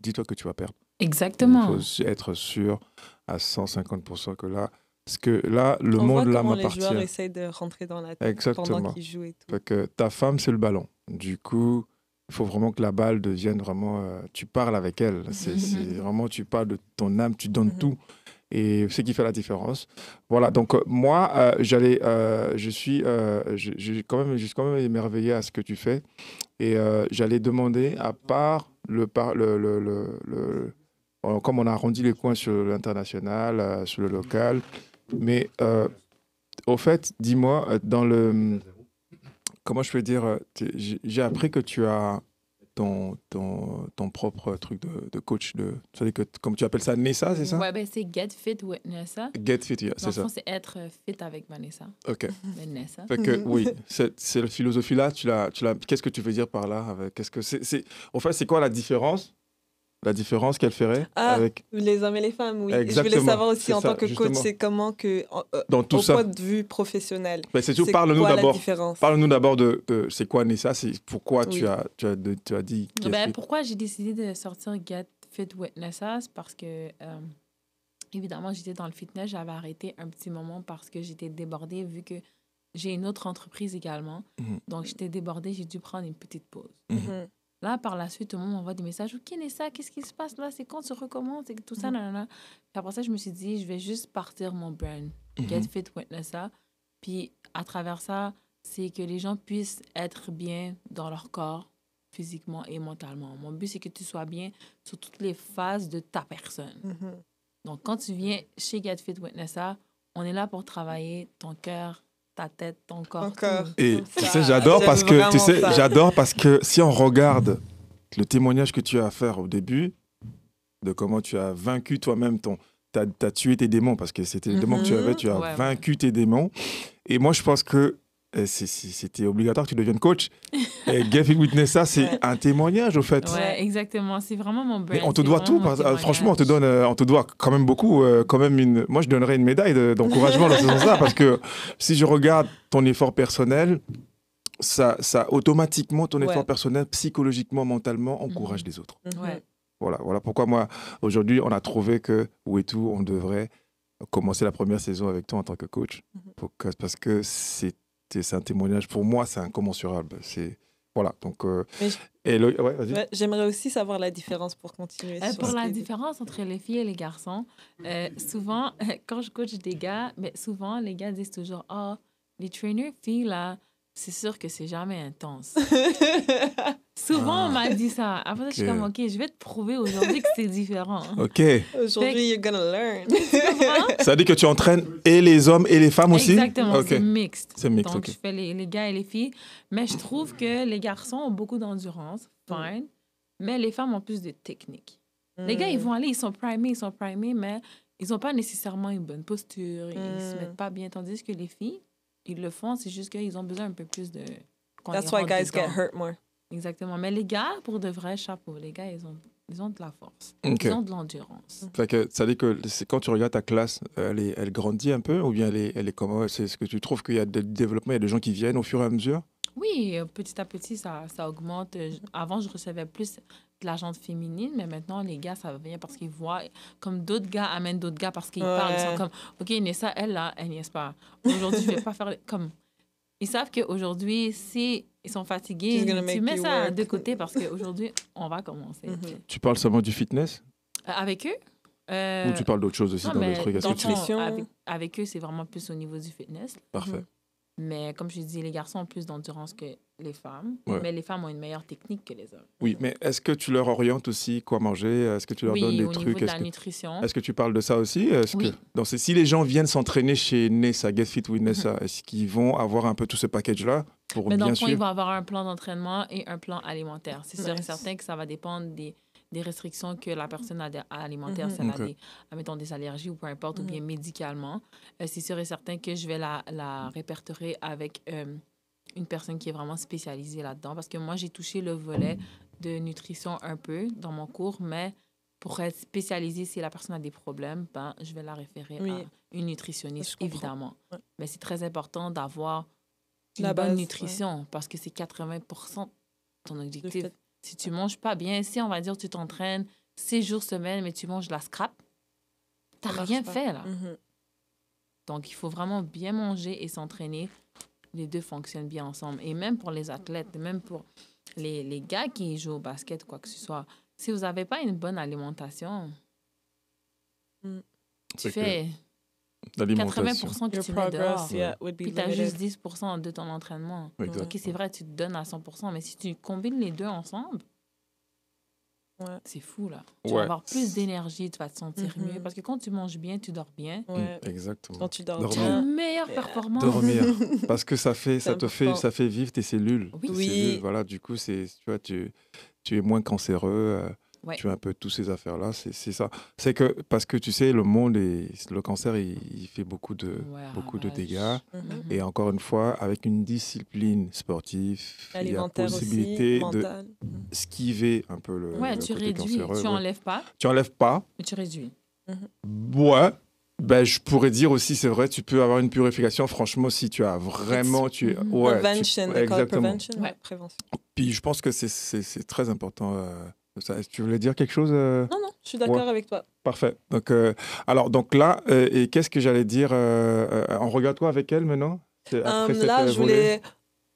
dis-toi que tu vas perdre. Exactement. Il faut être sûr à 150% que là, parce que là, le On monde voit là comment m'appartient. les joueurs essayent de rentrer dans la tête Exactement. pendant qu'ils jouent et tout. Fait que ta femme, c'est le ballon. Du coup, il faut vraiment que la balle devienne vraiment... tu parles avec elle. C'est vraiment, tu parles de ton âme, tu donnes tout. Et c'est ce qui fait la différence. Voilà, donc moi, je suis quand même émerveillé à ce que tu fais. Et j'allais demander, à part comme on a arrondi les coins sur l'international, sur le local, mais au fait, dis-moi, comment je peux dire, j'ai appris que tu as ton propre truc de coach. C'est-à-dire que, comme tu appelles ça, Nessa, c'est ça? Ouais, ben c'est Get Fit with Nessa. Get Fit, yeah, c'est ça. C'est être fit avec Vanessa. OK. Nessa. Fait que, oui, cette philosophie-là, qu'est-ce que tu veux dire par là? En fait, c'est quoi la différence? La différence qu'elle ferait avec les hommes et les femmes, oui. Exactement. Je voulais savoir aussi en ça, tant que justement. coach, c'est comment que, dans tout au ça. point de vue professionnel. Ben, c'est tout. Parle-nous d'abord de c'est quoi Nessa, c'est pourquoi tu as dit. Pourquoi j'ai décidé de sortir Get Fit with Nessa, c'est parce que évidemment j'étais dans le fitness, j'avais arrêté un petit moment parce que j'étais débordée vu que j'ai une autre entreprise également. Donc j'étais débordée, j'ai dû prendre une petite pause. Là, par la suite, tout le monde m'envoie des messages. OK, Nessa, qu'est-ce qui se passe là? C'est quand tu recommences? Et tout ça, nanana. Puis après ça, je me suis dit, je vais juste partir mon brand. Get Fit with Nessa. Puis à travers ça, c'est que les gens puissent être bien dans leur corps, physiquement et mentalement. Mon but, c'est que tu sois bien sur toutes les phases de ta personne. Donc, quand tu viens chez Get Fit with Nessa, on est là pour travailler ton cœur, ta tête, ton corps. Et tu sais, j'adore parce que si on regarde le témoignage que tu as à faire au début, de comment tu as vaincu toi-même t'as tué tes démons, parce que c'était les démons que tu avais, tu as vaincu tes démons. Et moi, je pense que c'était obligatoire que tu deviennes coach. Et Get Fit with Nessa, c'est un témoignage, au fait. Ouais, exactement. C'est vraiment mon brand. Mais on te doit tout. Franchement, on te doit quand même beaucoup. Moi, je donnerais une médaille d'encouragement dans ce sens-là, parce que si je regarde ton effort personnel, ça automatiquement, ton effort personnel, psychologiquement, mentalement, encourage les autres. Voilà pourquoi moi, aujourd'hui, on a trouvé que Wetu, on devrait commencer la première saison avec toi en tant que coach. Parce que c'est un témoignage. Pour moi, c'est incommensurable. Voilà, donc... j'aimerais aussi savoir la différence pour continuer. Pour la différence entre les filles et les garçons, souvent, quand je coach des gars, souvent, les gars disent toujours « Oh, les trainers filles, là, c'est sûr que c'est jamais intense. Souvent, on m'a dit ça. Après, je suis comme, OK, je vais te prouver aujourd'hui que c'est différent. OK. Aujourd'hui, you're gonna learn. Ça veut dire que tu entraînes et les hommes et les femmes aussi? Exactement, OK. c'est mixte. C'est mixte, Donc, OK. je fais les gars et les filles. Mais je trouve que les garçons ont beaucoup d'endurance, fine. Mais les femmes ont plus de technique. Les gars, ils vont aller, ils sont primés, mais ils n'ont pas nécessairement une bonne posture. Ils se mettent pas bien. Tandis que les filles, ils le font, c'est juste qu'ils ont besoin un peu plus de... That's why guys get hurt more. Exactement. Mais les gars, pour de vrais chapeaux, les gars, ils ont de la force. OK. Ils ont de l'endurance. Fait que ça veut dire que quand tu regardes ta classe, elle grandit un peu ou bien elle est comment? C'est ce que tu trouves qu'il y a de développement, il y a des gens qui viennent au fur et à mesure? Oui, petit à petit, ça augmente. Avant, je recevais plus de la gente féminine, mais maintenant, les gars, ça vient parce qu'ils voient, comme d'autres gars amènent d'autres gars parce qu'ils parlent. Ils sont comme, OK, Nessa, elle, là, elle n'y est pas. Aujourd'hui, je vais pas faire... Comme... Ils savent qu'aujourd'hui, si ils sont fatigués, tu mets ça de côté parce qu'aujourd'hui, on va commencer. Tu parles seulement du fitness? Avec eux? Ou tu parles d'autres choses aussi dans les trucs? Avec eux, c'est vraiment plus au niveau du fitness. Parfait. Mais comme je dis, les garçons ont plus d'endurance que les femmes. Ouais. Mais les femmes ont une meilleure technique que les hommes. Oui, mais est-ce que tu leur orientes aussi quoi manger? Est-ce que tu leur donnes des trucs? Oui, au niveau de la nutrition. Est-ce que tu parles de ça aussi? Oui. Donc, si les gens viennent s'entraîner chez Nessa, Get Fit with Nessa, est-ce qu'ils vont avoir un peu tout ce package-là pour Mais dans bien le fond, ils suivre? vont avoir un plan d'entraînement et un plan alimentaire. C'est sûr et certain que ça va dépendre des restrictions que la personne a alimentaires, si elle a mettons, des allergies ou peu importe, ou bien médicalement. C'est sûr et certain que je vais la répertorier avec une personne qui est vraiment spécialisée là-dedans. Parce que moi, j'ai touché le volet de nutrition un peu dans mon cours, mais pour être spécialisée, si la personne a des problèmes, je vais la référer à une nutritionniste, évidemment. Ouais. Mais c'est très important d'avoir une bonne nutrition parce que c'est 80% de ton objectif. Si tu manges pas bien, si on va dire tu t'entraînes 6 jours semaine, mais tu manges de la scrap, tu n'as rien fait là. Donc, il faut vraiment bien manger et s'entraîner. Les deux fonctionnent bien ensemble. Et même pour les athlètes, même pour les gars qui jouent au basket ou quoi que ce soit, si vous n'avez pas une bonne alimentation, tu fais 80% que tu mets dehors. Puis tu as juste 10% de ton entraînement. OK, c'est vrai, tu te donnes à 100%, mais si tu combines les deux ensemble, c'est fou, là. Tu vas avoir plus d'énergie, tu vas te sentir mieux. Parce que quand tu manges bien, tu dors bien. Exactement. Quand tu dors tu as une meilleure performance. Dormir. Parce que ça fait vivre tes cellules. Oui. Cellules, voilà, du coup, tu vois, tu es moins cancéreux. Tu as un peu toutes ces affaires-là. C'est ça. C'est que, parce que tu sais, le cancer, il fait beaucoup de dégâts. Et encore une fois, avec une discipline sportive, il y a possibilité de esquiver un peu le tu côté réduis. cancéreux. Tu n'enlèves pas. Tu n'enlèves pas. Mais tu réduis. Ouais. Ben, je pourrais dire aussi, c'est vrai, tu peux avoir une purification, franchement, si tu as vraiment... Prevention, exactement. Prévention. Puis je pense que c'est très important. Tu voulais dire quelque chose? Non, je suis d'accord avec toi. Parfait. Donc là, et qu'est-ce que j'allais dire? On regarde quoi avec elle maintenant? Là, je voulais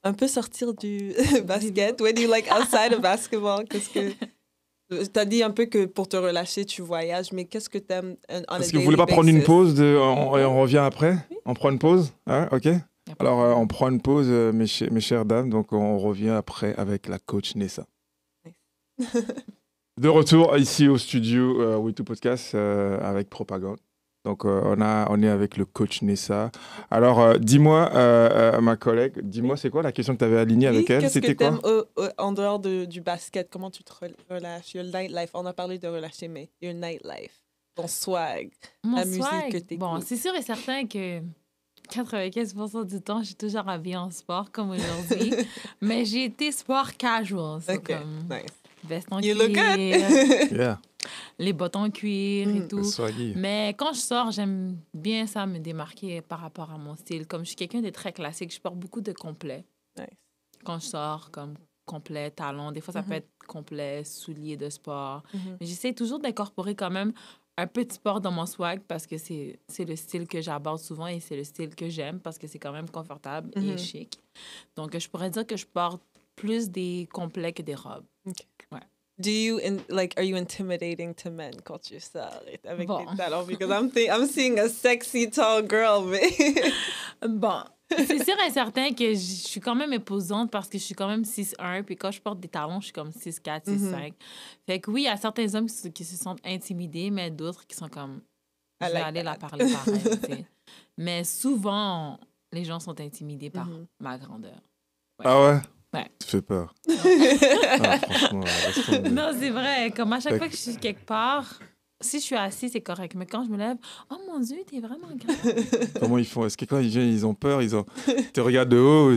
un peu sortir du basket. What do you like outside of basketball? Tu as dit un peu que pour te relâcher, tu voyages, mais qu'est-ce que tu aimes? Est-ce que vous ne voulez pas prendre une pause et on revient après? Oui. On prend une pause? Hein? OK. Alors, on prend une pause, mes chères dames. Donc, on revient après avec la coach Nessa. De retour ici au studio We2 Podcast avec Propagande. Donc, on est avec le coach Nessa. Alors, dis-moi, ma collègue, c'est quoi la question que tu avais alignée avec elle? C'était quoi? Qu'est-ce que tu aimes en dehors du basket? Comment tu te relâches? Your nightlife. On a parlé de relâcher, mais your nightlife, ton swag, la musique que tu écoutes. Bon, c'est sûr et certain que 95% du temps, je suis toujours habillée en sport, comme aujourd'hui. Mais j'ai été sport casual. Nice. Veste en cuir, les bottes en cuir et tout. Mais quand je sors, j'aime bien ça me démarquer par rapport à mon style. Comme je suis quelqu'un de très classique, je porte beaucoup de complets. Nice. Quand je sors, comme complet, talons, des fois ça peut être complet, souliers de sport. Mais j'essaie toujours d'incorporer quand même un peu de sport dans mon swag parce que c'est le style que j'aborde souvent et c'est le style que j'aime parce que c'est quand même confortable et chic. Donc, je pourrais dire que je porte plus des complets que des robes. Okay. Ouais. Are you intimidating to men quand tu sors avec tes talons? Because I'm seeing a sexy tall girl. Bon, C'est sûr et certain que je suis quand même imposante parce que je suis quand même 6'1", puis quand je porte des talons, je suis comme 6'4", 6'5". Fait que oui, il y a certains hommes qui se sentent intimidés, mais d'autres qui sont comme, je vais aller la parler pareil, tu sais. Mais souvent, les gens sont intimidés par ma grandeur. Ouais. Ah ouais? Ouais. Tu fais peur. Franchement, laisse tomber. Non, c'est vrai. Comme à chaque fois que je suis quelque part, si je suis assise, c'est correct. Mais quand je me lève, oh mon Dieu, t'es vraiment grande. Comment ils font? Est-ce que quand ils viennent, ils ont peur? Ils te regardent de haut?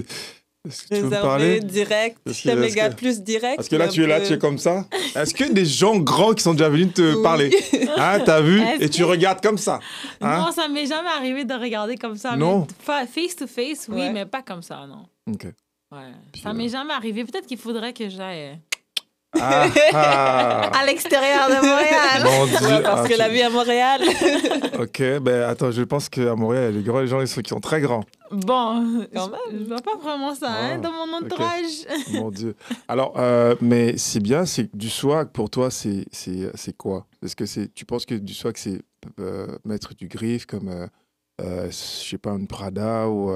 Est-ce que tu veux me parler? Direct. T'aimes les gars plus direct. Parce que là, tu es là, tu es comme ça. Est-ce que des gens grands qui sont déjà venus te parler? Hein, t'as vu? Et tu regardes comme ça. Hein? Non, ça m'est jamais arrivé de regarder comme ça. Non. Mais face to face, oui, mais pas comme ça, non. OK. Ouais. Puis, Ça m'est jamais arrivé. Peut-être qu'il faudrait que j'aille à l'extérieur de Montréal. Mon Dieu. Parce que la vie à Montréal. OK, ben attends, je pense qu'à Montréal, les gens ils sont très grands. Bon, Quand même. je vois pas vraiment ça hein, dans mon entourage. Mon Dieu. Alors, mais c'est bien, c'est du swag pour toi, c'est quoi? Est-ce que tu penses que du swag, c'est mettre du griffe comme, je sais pas, une Prada ou...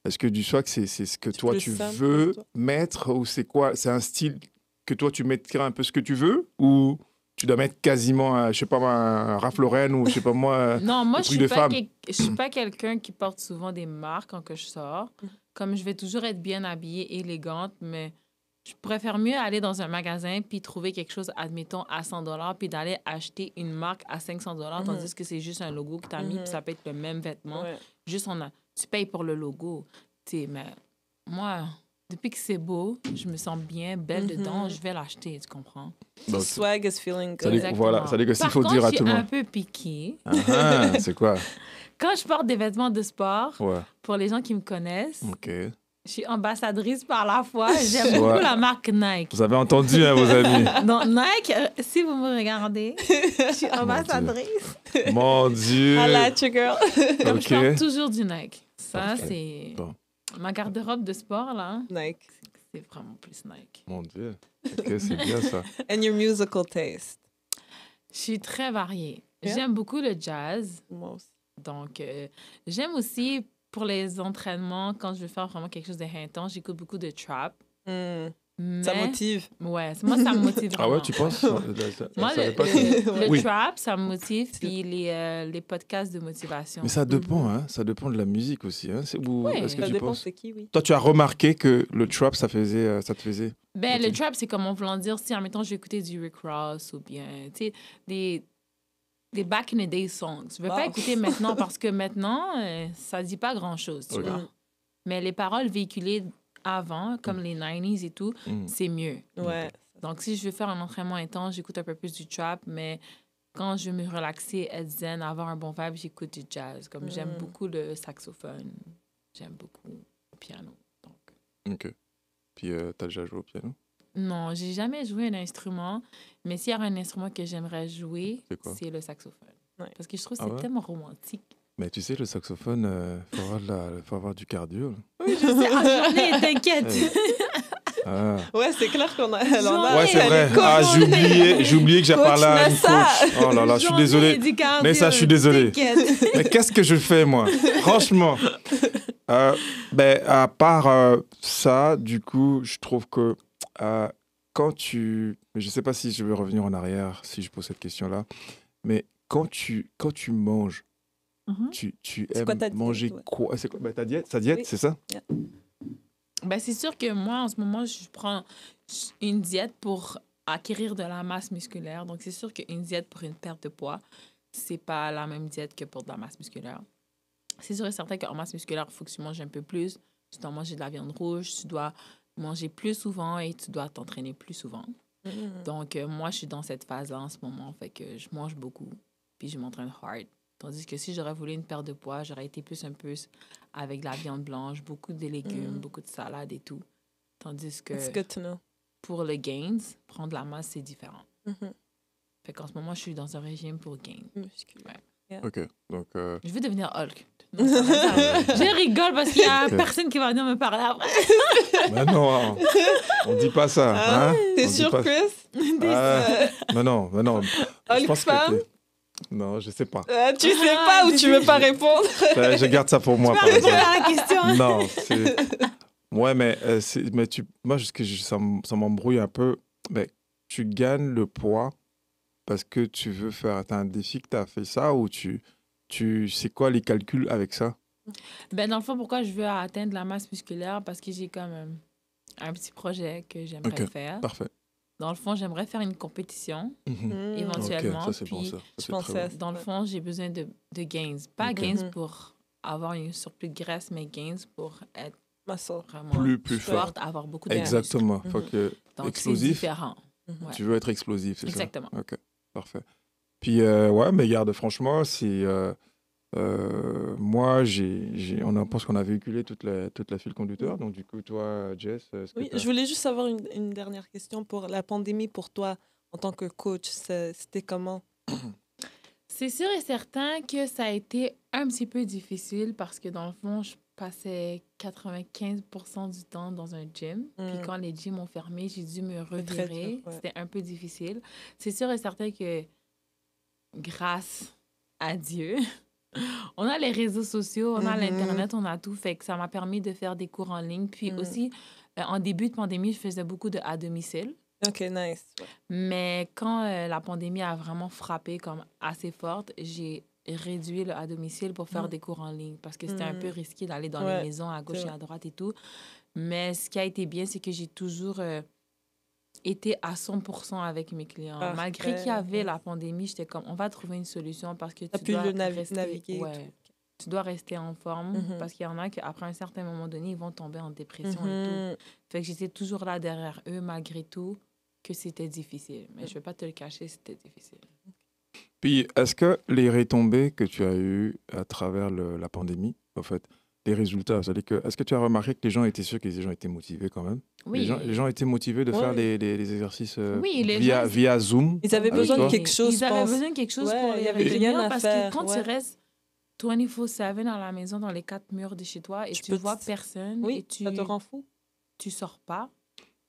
est-ce que du swag, c'est ce que toi, tu veux mettre ou c'est quoi? C'est un style que toi, tu mettrais un peu ce que tu veux ou tu dois mettre quasiment, je sais pas, un Ralph Lauren ou je sais pas moi, non, moi, je je suis pas quelqu'un qui porte souvent des marques quand que je sors. Comme je vais toujours être bien habillée, élégante, mais je préfère mieux aller dans un magasin puis trouver quelque chose, admettons, à 100$, puis d'aller acheter une marque à 500$, tandis que c'est juste un logo que tu as mis, puis ça peut être le même vêtement. Ouais. Juste, tu payes pour le logo. Tu sais, mais moi, depuis que c'est beau, je me sens bien, belle dedans, je vais l'acheter, tu comprends? Donc, Swag is feeling good. voilà, ça dit que s'il Par faut contre, dire à tout le je suis monde. un peu piquée. C'est quoi? Quand je porte des vêtements de sport, Ouais, pour les gens qui me connaissent, OK. je suis ambassadrice par la fois. J'aime beaucoup la marque Nike. Vous avez entendu, hein, vos amis? Donc, Nike, si vous me regardez, je suis ambassadrice. Mon Dieu! I like you, girl. Comme je OK. porte toujours du Nike. Ça, Parfait. c'est... Bon. Ma garde-robe de sport, là, Nike. c'est vraiment plus Nike. Mon Dieu. OK, c'est bien ça. And your musical taste. Je suis très variée. Yeah. J'aime beaucoup le jazz. Moi aussi. Donc, j'aime aussi, pour les entraînements, quand je veux faire vraiment quelque chose de intense, j'écoute beaucoup de trap. Ça Mais- motive. Ouais, moi, ça me motive Ah vraiment. ouais, tu penses? Moi, Je savais pas que- le Oui. trap, ça me motive, puis les podcasts de motivation. Mais ça dépend, hein? Ça dépend de la musique aussi. Hein? Ouais, Est-ce que Ça tu dépend penses? c'est qui, oui. Toi, tu as remarqué que le trap, ça te faisait... Ben, Ok. le trap, c'est comme on voulant dire, si, admettons, je vais écouter du Rick Ross ou bien, tu sais, des back in the day songs. Je vais pas Wow. écouter maintenant parce que maintenant, ça dit pas grand-chose, tu Ok. vois. Mais les paroles véhiculées avant, comme les 90s et tout, Mm. c'est mieux. Ouais. Donc, si je veux faire un entraînement intense, j'écoute un peu plus du trap, mais quand je veux me relaxer, être zen, avoir un bon vibe, j'écoute du jazz. Comme j'aime beaucoup le saxophone, j'aime beaucoup le piano. Donc... OK. Puis, t'as déjà joué au piano? Non, j'ai jamais joué un instrument, mais s'il y a un instrument que j'aimerais jouer, C'est quoi? c'est le saxophone. Ouais. Parce que je trouve que Ah c'est ouais? tellement romantique. Mais tu sais, le saxophone, faut avoir du cardio. Là. Oui, je sais. Ah, j'en ai, t'inquiète. Ah. Ouais, c'est clair qu'on a. J'en ai. Ouais, c'est vrai. Coach. Ah, j'ai oublié que j'ai Coach parlé à une Nessa. coach. Oh là là, je suis J'en ai désolé. du cardio, Mais ça, je suis désolé. t'inquiète. Mais qu'est-ce que je fais, moi? Franchement. Ben, à part ça, du coup, je trouve que quand tu... Mais je ne sais pas si je vais revenir en arrière, si je pose cette question-là. Mais quand tu manges, Mhm. tu C'est quoi aimes ta diète, manger ouais? quoi? C'est quoi? Ben, ta diète, Oui. c'est ça? Ben, c'est sûr que moi, en ce moment, je prends une diète pour acquérir de la masse musculaire. Donc, c'est sûr qu'une diète pour une perte de poids, c'est pas la même diète que pour de la masse musculaire. C'est sûr et certain qu'en masse musculaire, il faut que tu manges un peu plus. Tu dois manger de la viande rouge, tu dois manger plus souvent et tu dois t'entraîner plus souvent. Donc, moi, je suis dans cette phase-là en ce moment. Fait que je mange beaucoup, puis je m'entraîne hard. Tandis que si j'aurais voulu une perte de poids, j'aurais été plus un peu avec de la viande blanche, beaucoup de légumes, beaucoup de salade et tout. Tandis que It's good to know. pour le gains, prendre la masse, c'est différent. Mhm. Fait qu'en ce moment, je suis dans un régime pour gain. Musculaire. OK. Donc, Je veux devenir Hulk. Non, ça va, ça va. Je rigole parce qu'il y a personne qui va venir me parler après. ben non, on ne dit pas ça. Ah, hein? T'es On dit sûr, pas- Chris? Ah, mais non. Je Hulk pense que femme? Non, je sais pas. Tu sais pas ou tu veux pas répondre? Je garde ça pour moi, Tu par peux répondre exemple. à la question. Non, c'est... Ouais, mais, moi, ça m'embrouille un peu. Mais tu gagnes le poids parce que tu veux faire... T'as un défi que t'as fait ça ou c'est quoi les calculs avec ça? Ben, dans le fond, pourquoi je veux atteindre la masse musculaire? Parce que j'ai quand même un petit projet que j'aimerais Ok, faire. parfait. Dans le fond, j'aimerais faire une compétition, Mhm. éventuellement. Ok, ça c'est bon, Puis, ça. Je C'est pensais très à bon. ça. dans le fond, j'ai besoin de gains. Pas Ok. gains Mhm. pour avoir un surplus de graisse, mais gains pour être Muscle. vraiment Plus fort. forte, avoir beaucoup de muscles. Exactement. Faut Mhm. que... Donc, c'est Explosif. différent. Mhm. Ouais. Tu veux être explosif, c'est Exactement. ça? Ok, parfait. Puis, ouais, mais garde, franchement, c'est... moi, on pense qu'on a véhiculé toute la file conducteur. Donc, du coup, toi, Jess, est-ce que Oui, t'as... je voulais juste avoir une dernière question pour la pandémie pour toi en tant que coach. C'était comment? C'est sûr et certain que ça a été un petit peu difficile parce que dans le fond, je passais 95% du temps dans un gym. Puis Mm. quand les gyms ont fermé, j'ai dû me C'est très revirer. dur, ouais. C'était un peu difficile. C'est sûr et certain que grâce à Dieu, on a les réseaux sociaux, on a Mhm. l'Internet, on a tout. Fait que ça m'a permis de faire des cours en ligne. Puis Mm. aussi, en début de pandémie, je faisais beaucoup de à domicile. OK, nice. Ouais. Mais quand la pandémie a vraiment frappé comme assez forte, j'ai réduit le à domicile pour faire Mm. des cours en ligne parce que c'était un peu risqué d'aller dans Ouais, les maisons à gauche c'est et vrai. à droite et tout. Mais ce qui a été bien, c'est que j'ai toujours été à 100% avec mes clients. Malgré qu'il y avait Parfait. la pandémie, j'étais comme, on va trouver une solution parce que T'as tu pu dois le rester, naviguer et ouais, tu dois rester en forme Mhm. parce qu'il y en a qu'après un certain moment donné, ils vont tomber en dépression et tout. Mhm. Fait que j'étais toujours là derrière eux malgré tout que c'était difficile. Mais je vais pas te le cacher, c'était difficile. Puis, est-ce que les retombées que tu as eues à travers la pandémie, en fait, les résultats, c'est-à-dire que, est-ce que tu as remarqué que les gens étaient sûrs que les gens étaient motivés quand même? Oui, Les gens étaient motivés de faire Ouais. les exercices Oui, les via, gens, via Zoom Ils avaient avec besoin de toi? quelque chose, ils je avaient pense. besoin de quelque chose Ouais, pour il y les avait rien retenir à parce faire, que quand ouais. tu restes 24/7 à la maison, dans les quatre murs de chez toi, et Tu tu peux vois te- personne, Oui, et ça te rend fou. tu sors pas,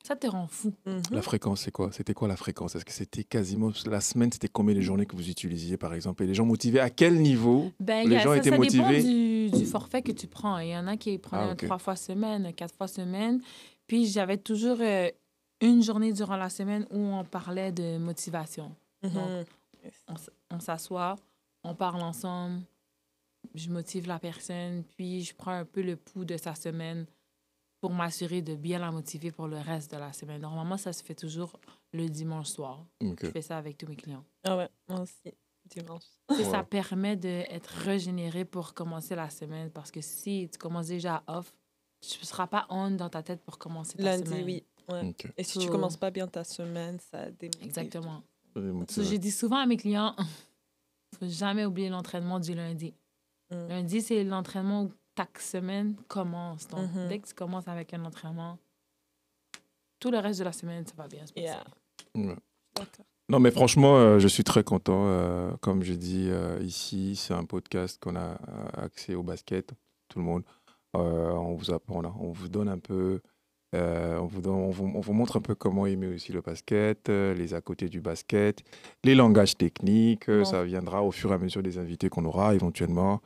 ça te rend fou. Mhm. La fréquence, c'est quoi? C'était quoi la fréquence? Est-ce que c'était quasiment la semaine? C'était combien de journées que vous utilisiez, par exemple? Et les gens motivés, à quel niveau Ben, les gens étaient ça motivés? dépend du forfait que tu prends. Il y en a qui prenaient ok. 3 fois semaine, 4 fois semaine. Puis j'avais toujours une journée durant la semaine où on parlait de motivation. Donc, Mhm. on s'assoit, on parle ensemble, je motive la personne, puis je prends un peu le pouls de sa semaine pour m'assurer de bien la motiver pour le reste de la semaine. Normalement, ça se fait toujours le dimanche soir. Ok. Je fais ça avec tous mes clients. Ah ouais, moi aussi, dimanche. Ça Ouais. permet d'être régénéré pour commencer la semaine parce que si tu commences déjà off, tu ne seras pas on dans ta tête pour commencer ta Lundi, semaine. oui. Ouais. Ok. Et si tu So- commences pas bien ta semaine, ça démotive. Exactement. Les So, motivés. je dis souvent à mes clients, il ne faut jamais oublier l'entraînement du lundi. Mm. Lundi, c'est l'entraînement où ta semaine commence. Donc, Mhm. dès que tu commences avec un entraînement, tout le reste de la semaine, ça va bien se passer. Yeah. Ouais. D'accord. Non, mais franchement, je suis très content. Comme je dis ici, c'est un podcast qu'on a accès au basket, tout le monde. On vous apprend, là. On vous donne un peu, on vous montre un peu comment aimer aussi le basket, les à côté du basket, les langages techniques. Bon. Ça viendra au fur et à mesure des invités qu'on aura éventuellement.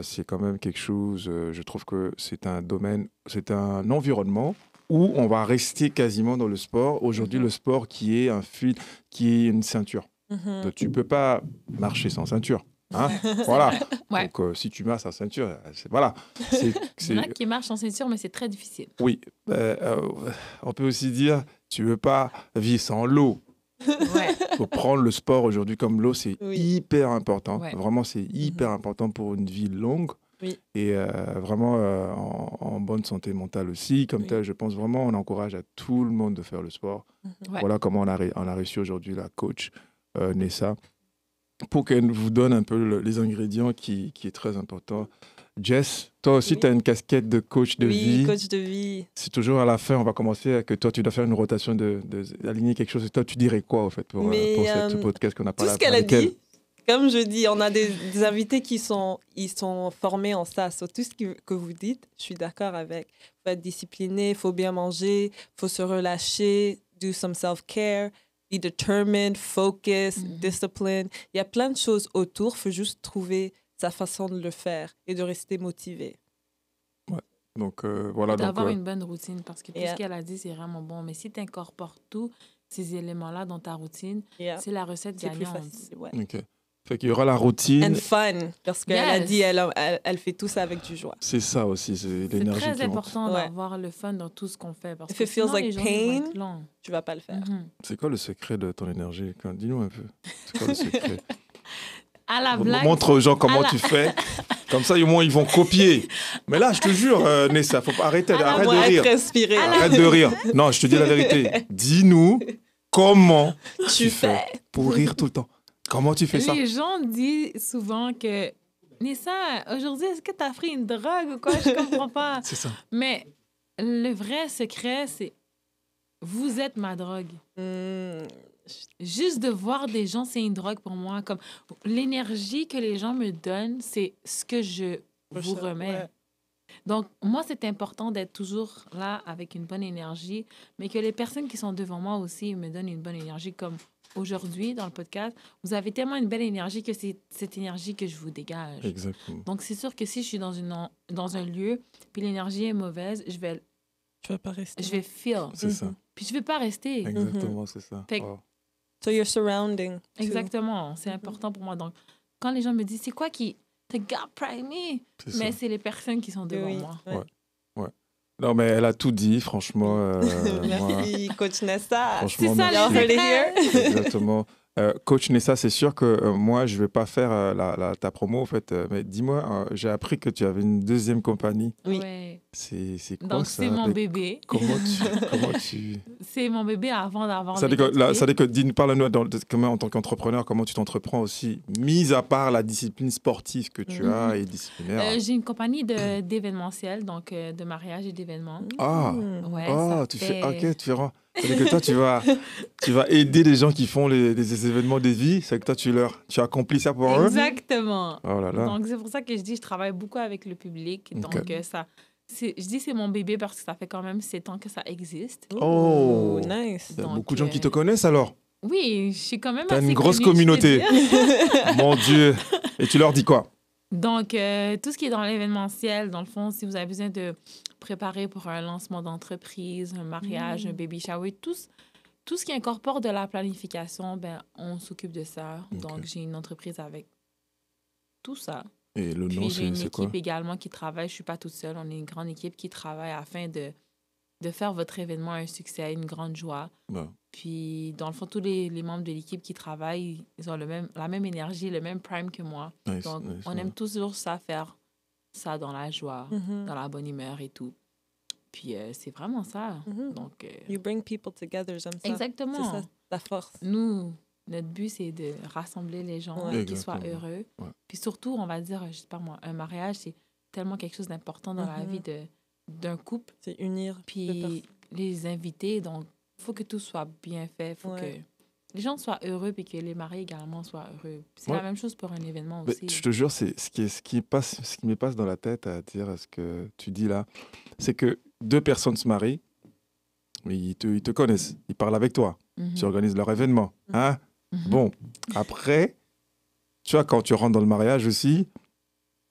C'est quand même quelque chose, je trouve que c'est un domaine, c'est un environnement où on va rester quasiment dans le sport. Aujourd'hui, Mhm. le sport qui est un fil, qui est une ceinture. Mhm. Tu peux pas marcher sans ceinture. Hein? Voilà. Ouais. Donc, si tu mets sa ceinture, voilà. Il y en a qui marchent en ceinture, mais c'est très difficile. Oui. On peut aussi dire, tu veux pas vivre sans l'eau. Ouais. Il faut prendre le sport aujourd'hui comme l'eau, c'est Oui. hyper important. Ouais. Vraiment, c'est hyper important pour une vie longue. Oui. Et vraiment en bonne santé mentale aussi. Comme Oui. tel, je pense vraiment, on encourage à tout le monde de faire le sport. Ouais. Voilà comment on a reçu aujourd'hui la coach Nessa pour qu'elle vous donne un peu les ingrédients qui est très important. Jess, toi aussi, Oui. tu as une casquette de coach de Oui, vie. coach de vie. C'est toujours à la fin, on va commencer avec que toi, tu dois faire une rotation d'aligner quelque chose. Et toi, tu dirais quoi, au fait, pour ce podcast qu'on a Tout parlé ce qu'elle a avec elle? dit, comme je dis, on a des invités qui sont formés en ça. Sur tout ce que vous dites, je suis d'accord avec. Il faut être discipliné, il faut bien manger, il faut se relâcher, do some self-care. be determined, focus, discipline. Il y a plein de choses autour. Il faut juste trouver sa façon de le faire et de rester motivé. Donc, voilà. D'avoir une bonne routine, parce que tout ce qu'elle a dit, c'est vraiment bon. Mais si tu incorpores tous ces éléments-là dans ta routine, c'est la recette gagnante. C'est plus facile, ouais. OK. Fait qu'il y aura la routine. And fun, parce qu'elle a dit elle fait tout ça avec du joie. C'est ça aussi, c'est l'énergie qui monte. C'est très important d'avoir le fun dans tout ce qu'on fait. Parce If que it feels like pain, long. tu vas pas le faire. C'est quoi le secret de ton énergie? Dis-nous un peu. C'est quoi le secret? À la blague. Montre aux gens comment tu fais. Comme ça, au moins, ils vont copier. Mais là, je te jure, Nessa, faut pas arrêter. Arrête de rire. Arrête de rire. Non, je te dis la vérité. Dis-nous comment tu fais pour rire tout le temps. Comment tu fais ça? Les gens disent souvent que Nessa, aujourd'hui, est-ce que tu as pris une drogue ou quoi? Je comprends pas. C'est ça. Mais le vrai secret, c'est vous êtes ma drogue. Juste de voir des gens, c'est une drogue pour moi. Comme l'énergie que les gens me donnent, c'est ce que je vous remets. Ouais. Donc, moi, c'est important d'être toujours là avec une bonne énergie, mais que les personnes qui sont devant moi aussi me donnent une bonne énergie. Comme aujourd'hui, dans le podcast, vous avez tellement une belle énergie que c'est cette énergie que je vous dégage. Exactement. Donc, c'est sûr que si je suis dans un lieu, puis l'énergie est mauvaise, je vais pas rester. Je vais feel. C'est ça. Puis je vais pas rester. Exactement, c'est ça. Wow. So your surrounding. Exactement. C'est important pour moi. Donc, quand les gens me disent, c'est quoi qui te garde primé? Mais c'est les personnes qui sont devant moi. Ouais. Non, mais elle a tout dit, franchement. Merci, Coach Nessa. C'est ça, Exactement. Coach Nessa, c'est sûr que moi, je ne vais pas faire ta promo, en fait. Mais dis-moi, j'ai appris que tu avais une deuxième compagnie. Oui. C'est quoi donc, ça? c'est mon bébé. Comment tu... C'est mon bébé avant d'avoir... Ça veut dire que parle-nous en tant qu'entrepreneur, comment tu t'entreprends aussi, mis à part la discipline sportive que tu as et disciplinaire. J'ai une compagnie d'événementiel, donc de mariage et d'événements. Tu fais... Ok, tu verras. C'est-à-dire que toi, tu vas aider les gens qui font des événements de vie. C'est que toi, tu accomplis ça pour eux. Exactement. Oh là là. Donc, c'est pour ça que je dis je travaille beaucoup avec le public. Donc, je dis c'est mon bébé parce que ça fait quand même 7 ans que ça existe. Oh, nice. Il y a beaucoup de gens qui te connaissent alors. Oui, je suis quand même assez une grosse communauté. Mon Dieu. Et tu leur dis quoi? Donc, tout ce qui est dans l'événementiel, dans le fond, si vous avez besoin de préparer pour un lancement d'entreprise, un mariage, un baby shower, tout ce qui incorpore de la planification, on s'occupe de ça. Okay. Donc, j'ai une entreprise avec tout ça. Et le nom, j'ai une équipe quoi? Également qui travaille. Je ne suis pas toute seule. On est une grande équipe qui travaille afin de faire votre événement un succès, une grande joie. Ouais. Puis, dans le fond, tous les membres de l'équipe qui travaillent, ils ont la même énergie, le même prime que moi. Donc, on aime toujours ça, faire ça dans la joie, dans la bonne humeur et tout. Puis, c'est vraiment ça. Donc, you bring people together, j'aime ça. Exactement. C'est ça, la force. Nous, notre but, c'est de rassembler les gens, qu'ils soient heureux. Ouais. Puis surtout, on va dire, je sais pas moi, un mariage, c'est tellement quelque chose d'important dans la vie d'un couple. C'est unir. Puis les invités, donc, il faut que tout soit bien fait. Il faut que les gens soient heureux puis que les mariés également soient heureux. C'est la même chose pour un événement aussi. Mais je te jure, c'est ce qui me passe dans la tête à dire ce que tu dis là, c'est que 2 personnes se marient, mais ils te connaissent, ils parlent avec toi, tu organises leur événement. Hein? Bon, après, tu vois, quand tu rentres dans le mariage aussi,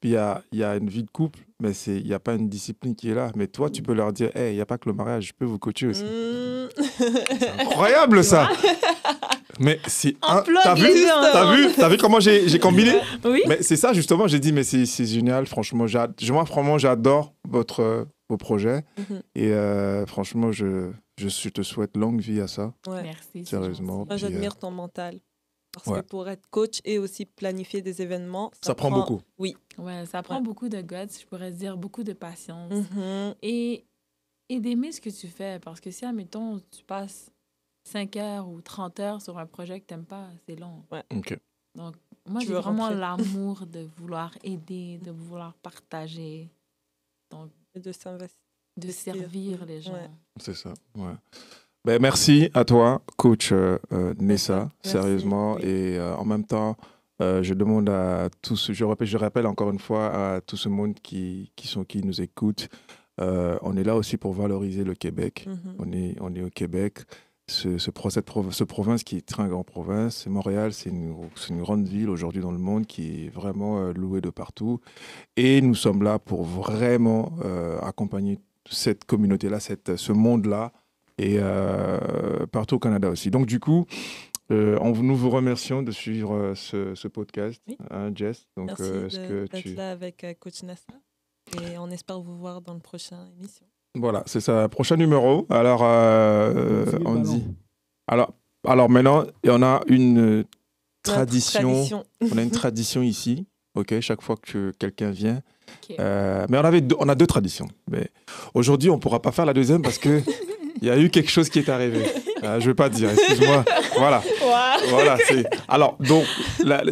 puis il y a une vie de couple, mais il n'y a pas une discipline qui est là. Mais toi, tu peux leur dire, il n'y a pas que le mariage, je peux vous coacher aussi. C'est incroyable, ça. Mais c'est t'as vu comment j'ai combiné? Oui. Mais c'est ça, justement, j'ai dit, mais c'est génial, franchement. Moi, j'adore vos projets. Et franchement, je te souhaite longue vie à ça. Ouais. Merci. Sérieusement. Moi, j'admire ton mental. Parce que pour être coach et aussi planifier des événements, ça prend beaucoup. Oui. Ouais, ça prend beaucoup de guts, je pourrais dire, beaucoup de patience. Et d'aimer ce que tu fais. Parce que si, admettons, tu passes 5 heures ou 30 heures sur un projet que tu n'aimes pas, c'est long. Ouais. OK. Donc, moi, j'ai vraiment l'amour de vouloir aider, de vouloir partager. Donc, et de s'investir. De servir les gens. Ouais. C'est ça, ouais. Ben, merci à toi, coach Nessa, sérieusement. Oui. Et en même temps, je demande à tous, je rappelle encore une fois à tout ce monde qui nous écoute, on est là aussi pour valoriser le Québec. On est au Québec. ce province qui est très grande province. Montréal, c'est une grande ville aujourd'hui dans le monde qui est vraiment louée de partout. Et nous sommes là pour vraiment accompagner cette communauté-là, ce monde-là, et partout au Canada aussi. Donc du coup, nous vous remercions de suivre ce podcast, Oui. Hein, Jess. Donc, Merci d'être là avec Coach Nassa. Et on espère vous voir dans le prochain émission. Voilà, c'est ça. Prochain numéro. Alors, C'est le on ballon. dit. Alors maintenant, on a une Notre tradition. On a une tradition ici. Ok, chaque fois que quelqu'un vient. Ok. Mais on a deux traditions. Mais aujourd'hui, on ne pourra pas faire la deuxième parce que il y a eu quelque chose qui est arrivé. Je ne vais pas dire. Excuse-moi. Voilà. Voilà. Alors donc,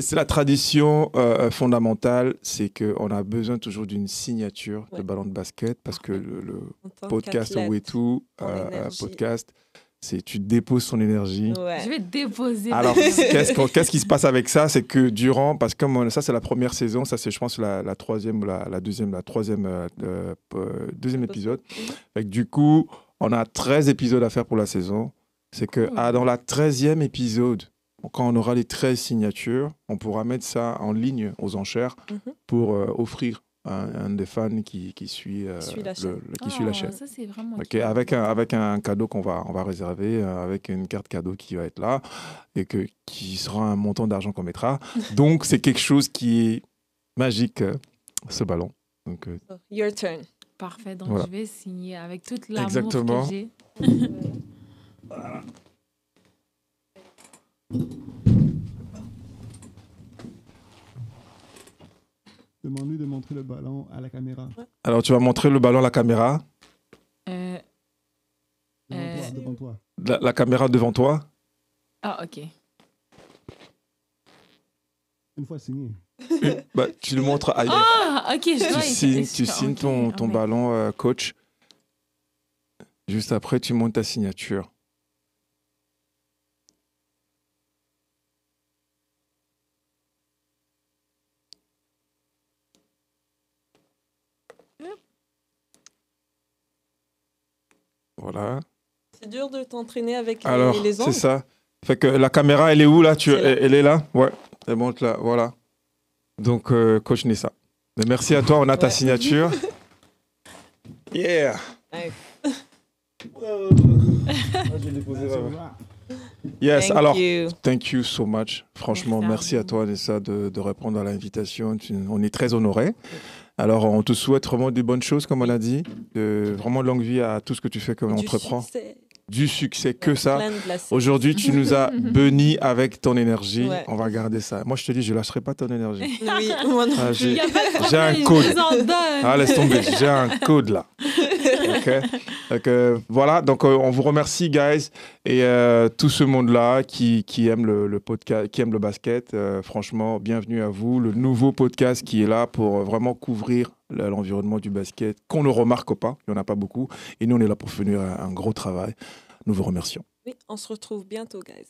c'est la tradition fondamentale, c'est que on a besoin toujours d'une signature de Ouais. ballon de basket parce que le En tant podcast qu'athlète, Way2, ton énergie. podcast, c'est tu déposes ton énergie. Ouais. Je vais déposer. Alors, qu'est-ce qui se passe avec ça? C'est que parce que comme ça, c'est la première saison, ça, c'est, je pense, la troisième ou la troisième épisode. Fait que, du coup, on a 13 épisodes à faire pour la saison. C'est que dans la 13e épisode, quand on aura les 13 signatures, on pourra mettre ça en ligne aux enchères pour offrir à un des fans qui suit la chaîne. qui suit la chaîne. Ça, c'est vraiment Ok, cute. avec un cadeau qu'on va réserver, avec une carte cadeau qui va être là et qui sera un montant d'argent qu'on mettra. Donc, c'est quelque chose qui est magique, ce ballon. Donc, Your turn. Parfait. Donc, Voilà. je vais signer avec toute l'amour Exactement. que j'ai. Demande-lui de montrer le ballon à la caméra. alors, tu vas montrer le ballon à la caméra. Devant toi. La caméra devant toi. Ah, OK. Une fois signé. Bah, tu le montres à Ah, OK, je dois tu signes ton ballon, coach. Juste après, tu montes ta signature. Voilà. C'est dur de t'entraîner avec Alors, les c'est ongles. ça. Fait que la caméra, elle est où là? C'est là. Elle est là? Ouais. Elle monte là. Voilà. Donc, coach Nessa. Mais merci à toi. On a ta Ouais. signature. Yeah. Ouais. Yes. Thank Alors, you. thank you so much. Franchement, merci à vous. toi, Nessa, de répondre à l'invitation. On est très honorés. Alors, on te souhaite vraiment des bonnes choses, comme on a dit. Vraiment longue vie à tout ce que tu fais, comme on Du entreprend. succès. Du succès, que ça. Plein de blessings. Aujourd'hui, tu nous as bénis avec ton énergie. Ouais. On va garder ça. Moi, je te dis, je ne lâcherai pas ton énergie. Oui, moi non Ah, plus. j'ai Il y a pas de j'ai un problème, code. je vous en donne. Ah, laisse tomber, j'ai un code là. Ok. Donc, voilà, donc on vous remercie, guys, et tout ce monde-là qui aime le podcast, qui aime le basket. Franchement, bienvenue à vous. Le nouveau podcast qui est là pour vraiment couvrir l'environnement du basket, qu'on ne remarque pas, il n'y en a pas beaucoup. Et nous, on est là pour finir un gros travail. Nous vous remercions. Oui, on se retrouve bientôt, guys.